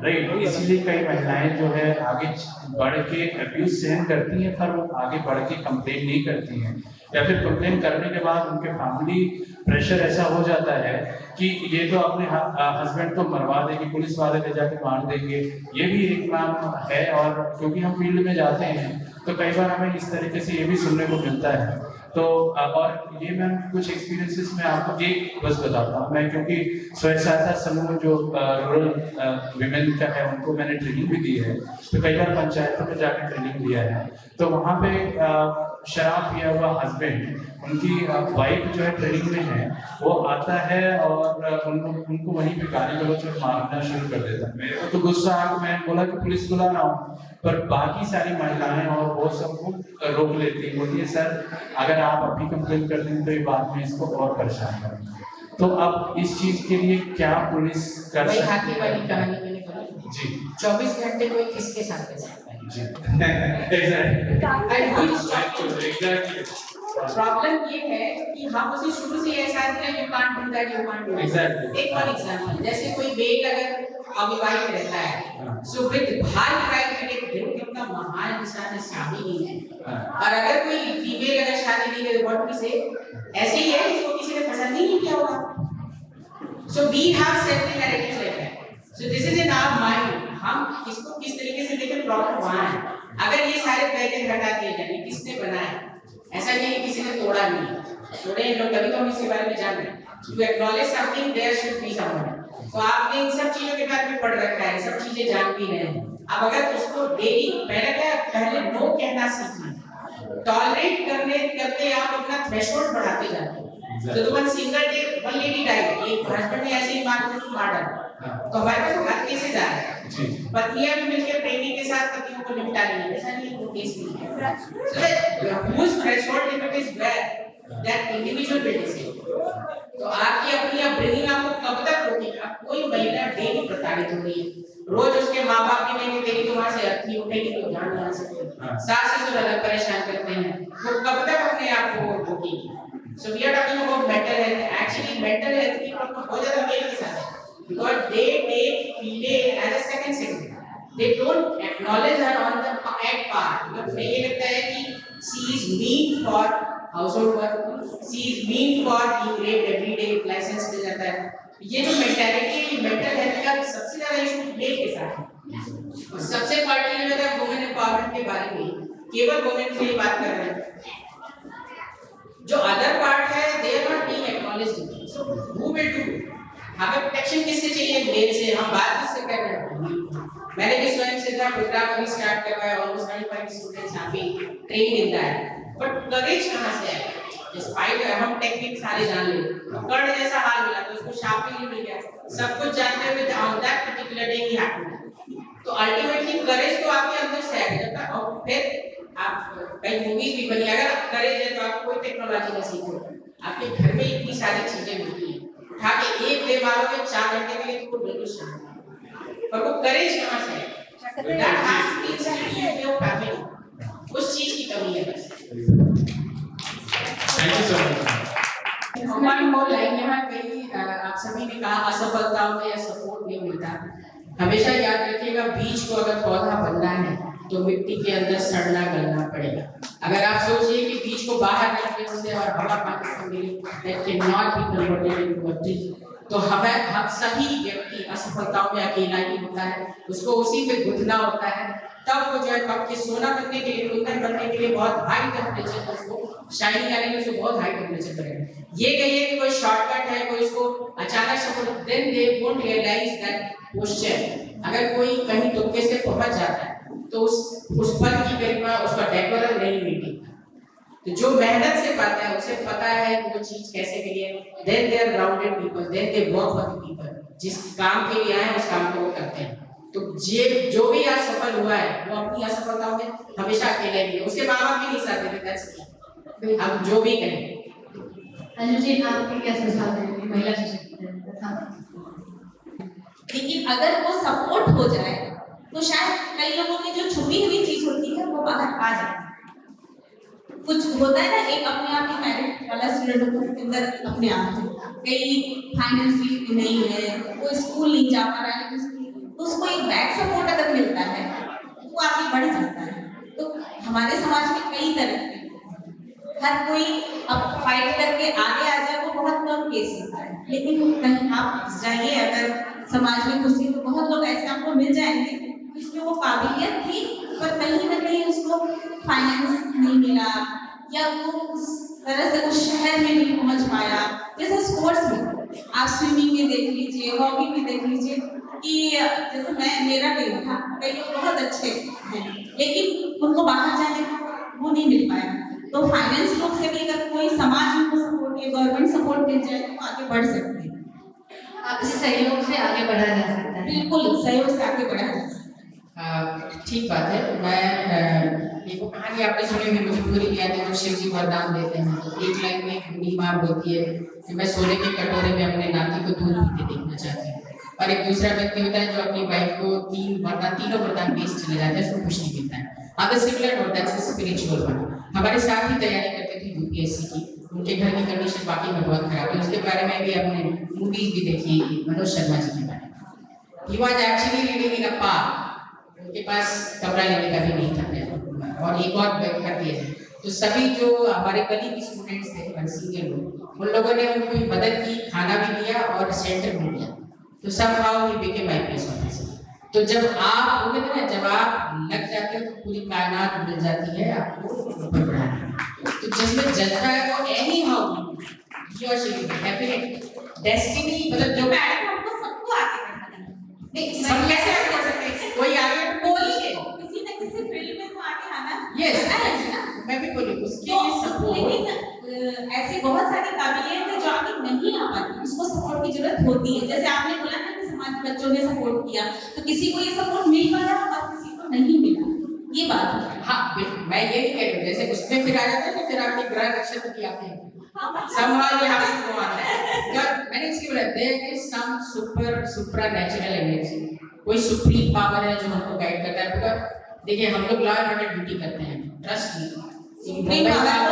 right, इसलिए कई महिलाएं जो है आगे बढ़ के अब्यूज सहन करती हैं, पर वो आगे बढ़ के कंप्लेन नहीं करती हैं, या फिर कंप्लेन करने के बाद उनके फैमिली प्रेशर ऐसा हो जाता है कि ये तो अपने हस्बैंड को मरवा देंगे, पुलिस वाले ले जाके मार देंगे, ये भी एक नाम है। और क्योंकि हम फील्ड में जाते हैं तो कई बार हमें इस तरीके से ये भी सुनने को मिलता है। तो और ये मैम कुछ एक्सपीरियंसेस मैं आपको एक बस बताता हूँ, मैं क्योंकि स्वयं सहायता समूह जो रूरल विमेन का है उनको मैंने ट्रेनिंग भी दी है, तो कई बार पंचायतों में जाकर ट्रेनिंग दिया है, तो वहाँ पे शराब पिया हुआ हस्बैंड, उनकी वाइफ जो है ट्रेनिंग में है, वो आता है और उनको वहीं पे गाली गलौज में मारना शुरू कर देता है। मेरे को तो गुस्सा आ गया, मैं बोला कि पुलिस बुला रहा हूँ, पर बाकी सारी महिलाएं और वो सबको रोक लेती है, बोलती है सर अगर आप अभी कंप्लेन कर देंगे तो ये बाद में इसको और परेशान करेंगे। तो अब इस चीज के लिए क्या पुलिस कर सकती है? हाथी वाली कहानी मैंने बोली जी, 24 घंटे कोई किसके साथ रह सकता है जी, एग्जैक्टली। प्रॉब्लम ये है कि हम उसे शुरू से ऐसा दिया you can't do that, you can't do that. Exactly. एक और एग्जांपल, जैसे कोई मेल अगर अविवाहित रहता है, सो विद हाई प्राइवेट दिन कितना महान इंसान है, शादी नहीं है, और अगर कोई फीमेल अगर शादी नहीं करे, व्हाट वी से ऐसे ही है, इसको किसी ने पसंद ही नहीं किया होगा। So we have several narratives like that, so this is in our mind, हम किसको किस तरीके से देखें, प्रॉब्लम वहां है। अगर ये सारे बैरियर हटा दिए जाए, किसने बनाया, ऐसा नहीं है किसी ने तोड़ा नहीं, तोड़े लोग, तभी तो हम इसके बारे में जान रहे हैं। To acknowledge something there should be someone. तो आपने इन सब चीजों के बारे में पढ़ रखा है, सब चीजें जान भी रहे हैं। अब अगर उसको डेली पहले नो कहना सीखना, टॉलरेट करते आप अपना थ्रेशोल्ड बढ़ाते जाते हैं। तो one single day one lady died, एक हस्बैंड ने ऐसे ही मार डाला, तो हमारे पास हर केसेस आ रहे हैं, पत्नियां भी मिलकर प्रेमी के साथ पतियों को निपटा रही हैं, ऐसा नहीं है, वो केस नहीं है। So that whose threshold limit is where that individual will decide। तो आपकी अपनी अपब्रिंगिंग आपको कब तक रोकेगा? कोई महिला डेली प्रताड़ित हो रही है, रोज उसके माँ बाप भी कहेंगे तेरी तो वहां से अर्थी उठेगी तो ध्यान नहीं आ सकती, सास ससुर अलग परेशान करते हैं, वो कब तक अपने आप को रोकेगी? So we are talking about mental health। Actually mental health की प्रॉब्लम बहुत ज्यादा मेल के साथ है, because they take female as a second secondary, they don't acknowledge her on the act part। मतलब मुझे ये लगता है कि she is meant for household work, she is meant for being raped every day, license मिल जाता है। ये जो मेंटालिटी है, मेंटल हेल्थ का सबसे ज्यादा इशू मेल के साथ है। और सबसे पार्टिकुलर अगर वुमेन एम्पावरमेंट के बारे में केवल वुमेन से ही बात कर रहे हैं, जो अदर पार्ट है they are not being acknowledged. So who will do? हमें प्रोटेक्शन किससे चाहिए? मेल से। हम बात किससे कर रहे हैं? मैंने भी स्वयं से था प्रोग्राम अभी स्टार्ट करवाया, ऑलमोस्ट 95 स्टूडेंट्स यहाँ पे ट्रेन इन दैट, बट करेज कहाँ से आया? डिस्पाइट हम टेक्निक सारे जान ले, कर्ण जैसा हाल मिला तो उसको शाप ही नहीं मिल गया, सब कुछ जानते हुए on that particular day he happened. तो अल्टीमेटली करेज तो आपके अंदर से आएगा जब तक, और फिर आप कई मूवीज भी बनी, अगर करेज है तो आप कोई टेक्नोलॉजी नहीं सीखोगे, आपके घर में इतनी सारी चीजें मिलती हैं, उठा के एक दे मारोगे 4 घंटे के लिए तो वो बिल्कुल शांत है। पर वो करेज कहाँ से है? That has to be inside your family. उस चीज की कमी है बस। Thank you so much. One more line यहाँ कहीं आप सभी ने कहा असफलताओं में सपोर्ट नहीं मिलता। हमेशा याद रखिएगा, बीज को अगर पौधा बनना है तो मिट्टी के अंदर सड़ना गलना पड़ेगा। अगर आप सोचिए कि बीज को बाहर निकलने से और हवा पानी से मिले that cannot be converted into a tree, तो हम सभी व्यक्ति असफलताओं में अकेला ही होता है, उसको उसी पे गुथना होता है, तब वो जो है पक के सोना बनने के लिए, कुंदन बनने के लिए बहुत हाई टेम्परेचर पर उसको शाइनिंग आने में उसको बहुत हाई टेम्परेचर करेगा। ये कहिए कि कोई शॉर्टकट है, कोई इसको अचानक से, then they won't realise that posture. अगर कोई कहीं तुक्के से पहुंच जाता है तो उस पद की गरिमा, उसका डेकोरम नहीं मिलती। तो जो मेहनत से पाता है उसे पता है वो चीज कैसे मिली है। Then they are grounded people, then they work for the people, जिस काम के लिए आए उस काम को वो करते हैं। तो जो भी आज सफल हुआ है वो अपनी असफलताओं में हमेशा अकेला ही है, उसके माँ बाप भी नहीं साथ देते। दैट्स हम जो भी करें। अंजू जी, आपके क्या सुझाव देंगे महिला सशक्तिकरण? लेकिन अगर वो सपोर्ट हो जाए तो शायद कई लोगों की जो छुपी हुई चीज होती है वो बाहर आ जाए। कुछ होता है ना, एक अपने आप ही मैरिट वाला स्टूडेंट होता है, उसके अंदर अपने आप है, कई फाइनेंशियली नहीं है, वो स्कूल नहीं जा पा रहा है, तो उसको एक बैक सपोर्ट अगर मिलता है तो वो आगे बढ़ सकता है। तो हमारे समाज में कई तरह के, हर कोई अब फाइट करके आगे आ जाए वो बहुत कम केस होता है, लेकिन कहीं आप जाइए अगर समाज में खुशी, तो बहुत लोग ऐसे आपको मिल जाएंगे जिसमें वो काबिलियत थी पर कहीं ना कहीं उसको फाइनेंस नहीं मिला, या वो उस तरह से उस शहर में नहीं पहुंच पाया। जैसे स्पोर्ट्स में आप स्विमिंग में देख लीजिए, हॉकी में देख लीजिए कि जैसे मेरा टीम था, कई लोग बहुत अच्छे हैं लेकिन उनको बाहर जाने का वो नहीं मिल पाया। तो फाइनेंस लोग से भी अगर कोई समाज उनको सपोर्ट या गवर्नमेंट सपोर्ट मिल जाए तो आगे बढ़ सकते हैं। आपसे सहयोग से आगे बढ़ा जा सकता है। बिल्कुल सहयोग से आगे बढ़ा जा सकता है। ठीक बात है। मैं एक कहानी आपने सुनी होगी, मुझे पूरी याद है। तो शिव जी वरदान देते हैं, एक लाइन में एक बूढ़ी माँ बोलती है कि मैं सोने के कटोरे में अपने नाती को दूध पीते देखना चाहती हूँ, और एक दूसरा व्यक्ति होता है जो अपनी वाइफ को तीनों वरदान बेच चले जाते हैं, उसको कुछ नहीं मिलता है। Other similar note, that's spiritual one. हमारे साथ ही तैयारी करते थे यूपीएससी की, उनके घर की कंडीशन वाकई में बहुत खराब है। उसके बारे में भी हमने मूवीज भी देखी, मनोज शर्मा जी के बारे में। He was actually living in a park, उनके पास कमरा लेने का भी नहीं था, और एक और बैग कर दिए थे। तो सभी जो हमारे कलीग के स्टूडेंट्स थे और सीनियर लोग, उन लोगों ने उनको मदद की, खाना भी दिया और शेल्टर भी दिया। तो somehow he became IPS officer। तो जब आप बोलते हैं ना, जब आप लग जाते हो तो पूरी कायनात मिल जाती है आपको ऊपर बढ़ाने। तो जिसमें जज्बा है वो any how your shape definite destiny, मतलब जो मैडम हमको सबको आगे बढ़ना है। नहीं सब कैसे आगे बढ़ सकते हैं, कोई आगे बोलिए किसी न किसी फील्ड में तो आगे आना। यस, मैं भी बोली उसके लिए सपोर्ट। लेकिन ऐसी बहुत सारी काबिलियत है जो आगे नहीं आ पाती, उसको सपोर्ट की जरूरत होती है। जैसे आपने बोला ना कि समाज के बच्चों ने सपोर्ट किया, तो किसी को ये सपोर्ट मिल पाया और किसी को नहीं मिला, ये बात है। हाँ बिल्कुल, मैं ये नहीं कह रही हूँ, जैसे उसमें फिर आ जाता है कि फिर आपके ग्रह नक्षत्र की आते हैं somehow you have to go on that। मैंने इसलिए बोला there is some supernatural energy, कोई सुप्रीम पावर है जो हमको गाइड करता है। बिकॉज़ देखिए हम लोग लॉ एंड ऑर्डर ड्यूटी करते हैं, ट्रस्ट मी। सुप्रीम पावर को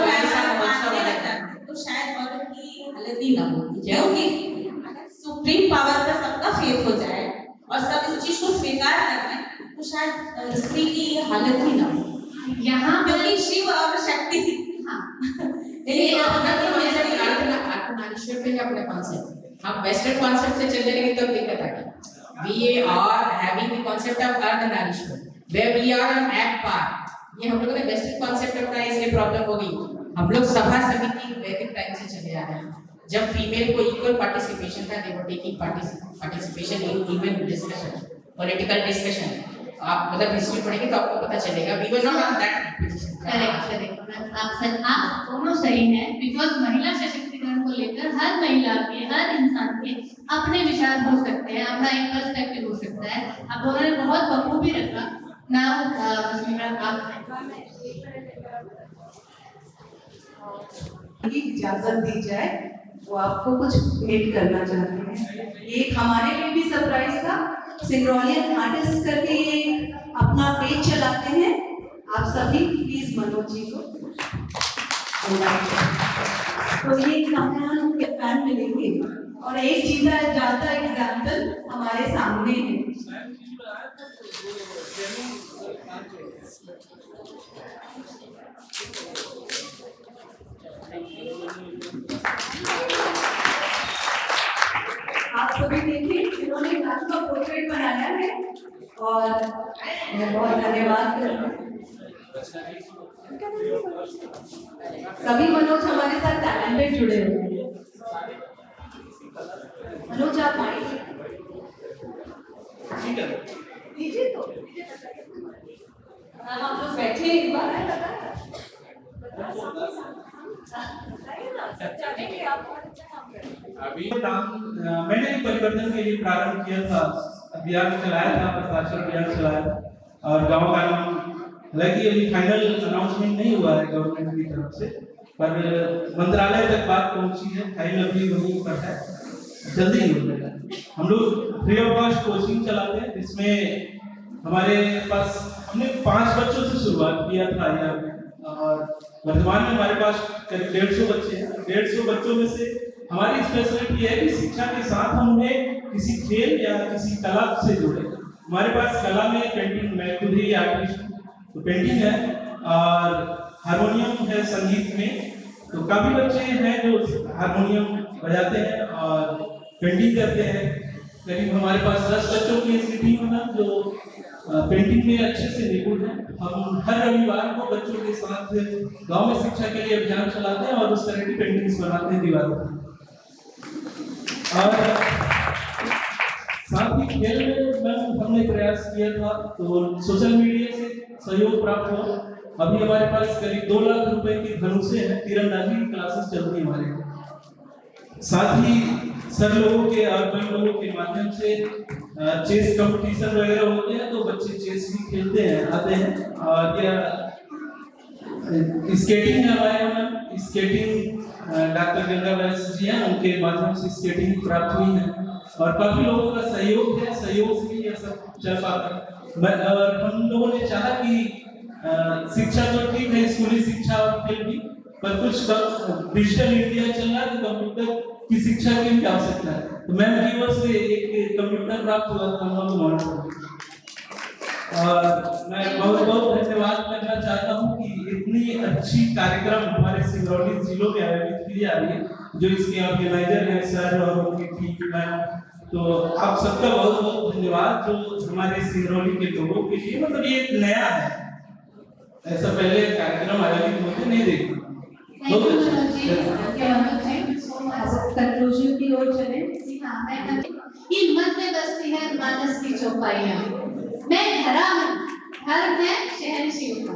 मानने लग जाते हैं तो शायद औरत की हालत ही ना होती, क्योंकि अगर सुप्रीम पावर पर सबका फेथ हो जाए और सब इस चीज को स्वीकार कर लें तो शायद स्त्री की हालत ही ना हो। यहाँ क्योंकि शिव और शक्ति, अर्धनारीश्वर पे अपने कॉन्सेप्ट, हम वेस्टर्न कॉन्सेप्ट से चलने लगे तब दिक्कत आ गई। We are having the concept of Ardhanarishvara, where we are on at par। ये हम लोगों ने वेस्टर्न कॉन्सेप्ट अपनाया, इसलिए प्रॉब्लम हो गई। हम लोग सभा समिति वैदिक टाइम से चले आ रहे हैं, जब फीमेल को इक्वल पार्टिसिपेशन था, they were taking participation in even discussion, political discussion। आप मतलब हिस्ट्री पढ़ेंगे तो आपको पता चलेगा we were not on that position। Correct, आप दोनों सही हैं, बिकॉज महिला सशक्तिकरण को लेकर हर महिला के, हर इंसान के अपने विचार हो सकते हैं, अपना एक पर्सपेक्टिव हो सकता है। आप दोनों ने बहुत बखूबी रखा। नाउ आप की इजाजत दी जाए, वो आपको कुछ भेंट करना चाहते हैं। ये हमारे लिए भी सरप्राइज था। सिंग्रोलियन आर्टिस्ट करके ये अपना पेज चलाते हैं। आप सभी प्लीज मनोज जी को तो ये कहानी उनके फैन मिलेंगे और एक जीता जाता एग्जाम्पल हमारे सामने है। आप सभी देखिए, इन्होंने नाथ का पोर्ट्रेट बनाया है और मैं बहुत धन्यवाद करती हूँ। सभी मनोज हमारे साथ टैलेंटेड जुड़े हुए हैं। मनोज आप आइए, दीजिए तो हम लोग बैठे एक बार अभी मैंने परिवर्तन के लिए प्रारंभ किया था, अभियान चलाया था, प्रशासन अभियान चलाया था और गांव का नाम, हालांकि अभी फाइनल अनाउंसमेंट नहीं हुआ है गवर्नमेंट की तरफ से, पर मंत्रालय तक बात पहुंची है, फाइल अभी वहीं पर है, जल्दी ही हो जाएगा। हम लोग फ्री ऑफ कॉस्ट कोचिंग चलाते हैं, इसमें हमारे पास हमने 5 बच्चों से शुरुआत किया था यहाँ पे और वर्तमान में हमारे पास करीब 150 बच्चे हैं। 150 बच्चों में से हमारी स्पेशलिटी है कि शिक्षा के साथ हम उन्हें किसी खेल या किसी कला से जोड़े। हमारे पास कला में पेंटिंग, मैं खुद ही आर्टिस्ट, तो पेंटिंग है और हारमोनियम है संगीत में, तो काफी बच्चे हैं जो हारमोनियम बजाते हैं और पेंटिंग करते हैं। करीब हमारे पास 10 बच्चों की ऐसी टीम है जो पेंटिंग में अच्छे से निपुण है। हम हर रविवार को बच्चों के साथ गांव में शिक्षा के लिए अभियान चलाते हैं और उस तरह की पेंटिंग्स बनाते हैं दीवारों पर। और साथ ही खेल में हमने प्रयास किया था, तो सोशल मीडिया से सहयोग प्राप्त हुआ। अभी हमारे पास करीब 2 लाख रुपए की धनुषे हैं, तीरंदाजी की क्लासेस चलती है हमारे। साथ ही सर लोगों के और बड़े लोगों के माध्यम से चेस कंपटीशन वगैरह होते हैं, तो बच्चे चेस भी खेलते हैं, आते हैं। और या स्केटिंग है हमारे यहाँ, स्केटिंग डॉक्टर गंगा वैश्य जी हैं, उनके माध्यम से स्केटिंग प्राप्त हुई है और काफी लोगों का सहयोग है, सहयोग से ही यह सब चल पाता है। और हम लोगों ने चाहा कि शिक्षा तो ठीक है, स्कूली शिक्षा और खेल भी, पर कुछ डिजिटल इंडिया चल रहा है, तो कंप्यूटर की शिक्षा की भी आवश्यकता है। तो मैम की ओर से एक कंप्यूटर प्राप्त हुआ था हम लोगों को। और मैं बहुत बहुत धन्यवाद करना चाहता हूँ कि इतनी अच्छी कार्यक्रम हमारे सिंगरौली जिलों में आयोजित की जा रही है, जो इसके ऑर्गेनाइजर हैं सर और उनकी टीम मैम, तो आप सबका बहुत बहुत धन्यवाद जो हमारे सिंगरौली के लोगों के लिए, मतलब ये एक नया है, ऐसा पहले कार्यक्रम आयोजित होते नहीं देखा। कंक्लूजन की ओर चले। हाँ, मैं कि मन में बसती है मानस की चौपाइयाँ। मैं धरा हूँ, धर्म है सहनशीलता।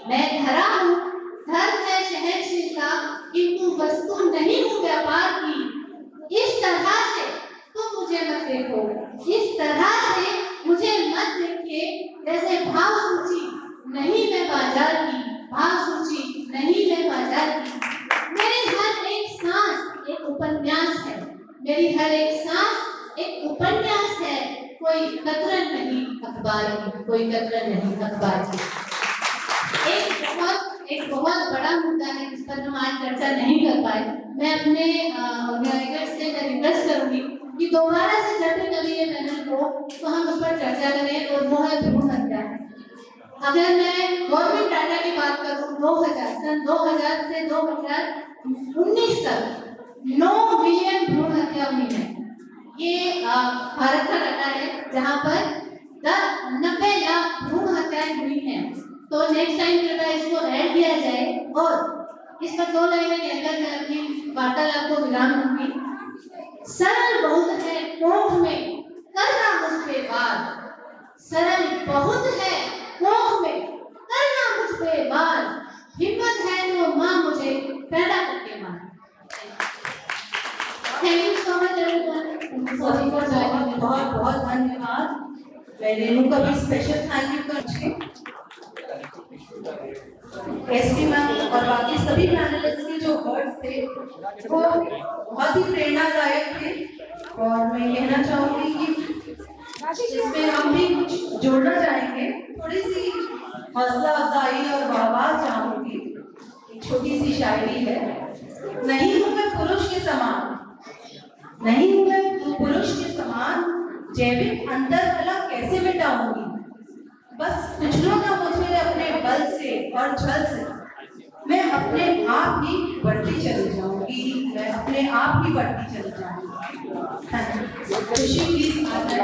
मैं धरा हूँ, धर्म है सहनशीलता, किंतु वस्तु नहीं हूँ व्यापार की। इस तरह से तुम मुझे मत देखो, इस तरह से मुझे मत देखिए, जैसे भाव सूची नहीं मैं बाजार की, भाव सूची नहीं मैं बाजार की। मेरी हर एक सांस एक उपन्यास है, मेरी हर एक सांस एक उपन्यास है। कोई कतरन नहीं अखबार की, कोई कतरन नहीं अखबार की। एक बहुत बड़ा मुद्दा है जिस पर हम आज चर्चा नहीं कर पाए। मैं अपने ऑर्गेनाइजर से रिक्वेस्ट करूंगी कि दोबारा से जब भी कभी ये पैनल हो तो हम उस पर चर्चा करें, और वो है भ्रूण हत्या। अगर मैं गवर्नमेंट डाटा की बात करूं, 2000 से 2019 तक 9 मिलियन भ्रूण हत्या हुई है। ये भारत का डाटा है, जहां पर 90 लाख भ्रूण हत्याएं हुई हैं। तो नेक्स्ट टाइम कृपया इसको ऐड किया जाए। और इस पर 2 लाइनें कहकर मैं अपनी वार्तालाप को विराम दूंगी। सरल बहुत है कोख में करना मुझ पे वार, सरल बहुत है कोख में करना मुझ पे वार, हिम्मत है तो माँ मुझे पैदा करके मार। Thank you so much everyone, सभी को बहुत बहुत धन्यवाद। मैं रेणु का भी स्पेशल थैंक यू करती हूँ। एसपी मैम और बाकी सभी पैनलिस्ट के जो वर्ड्स थे वो बहुत ही प्रेरणादायक थे और मैं कहना चाहूंगी कि इसमें हम भी कुछ जोड़ना चाहेंगे, थोड़ी सी हौसला अफजाई और वाहवाह चाहूंगी। एक छोटी सी शायरी है। नहीं हूं मैं पुरुष के समान, नहीं हूं मैं पुरुष के समान, जैविक अंतर कला कैसे मिटाऊंगी। बस कुछ लो ना मुझे अपने बल से और छल से, मैं अपने आप ही बढ़ती चली जाऊंगी, मैं अपने आप ही बढ़ती चली जाऊंगी। खुशी प्लीज आ जाए।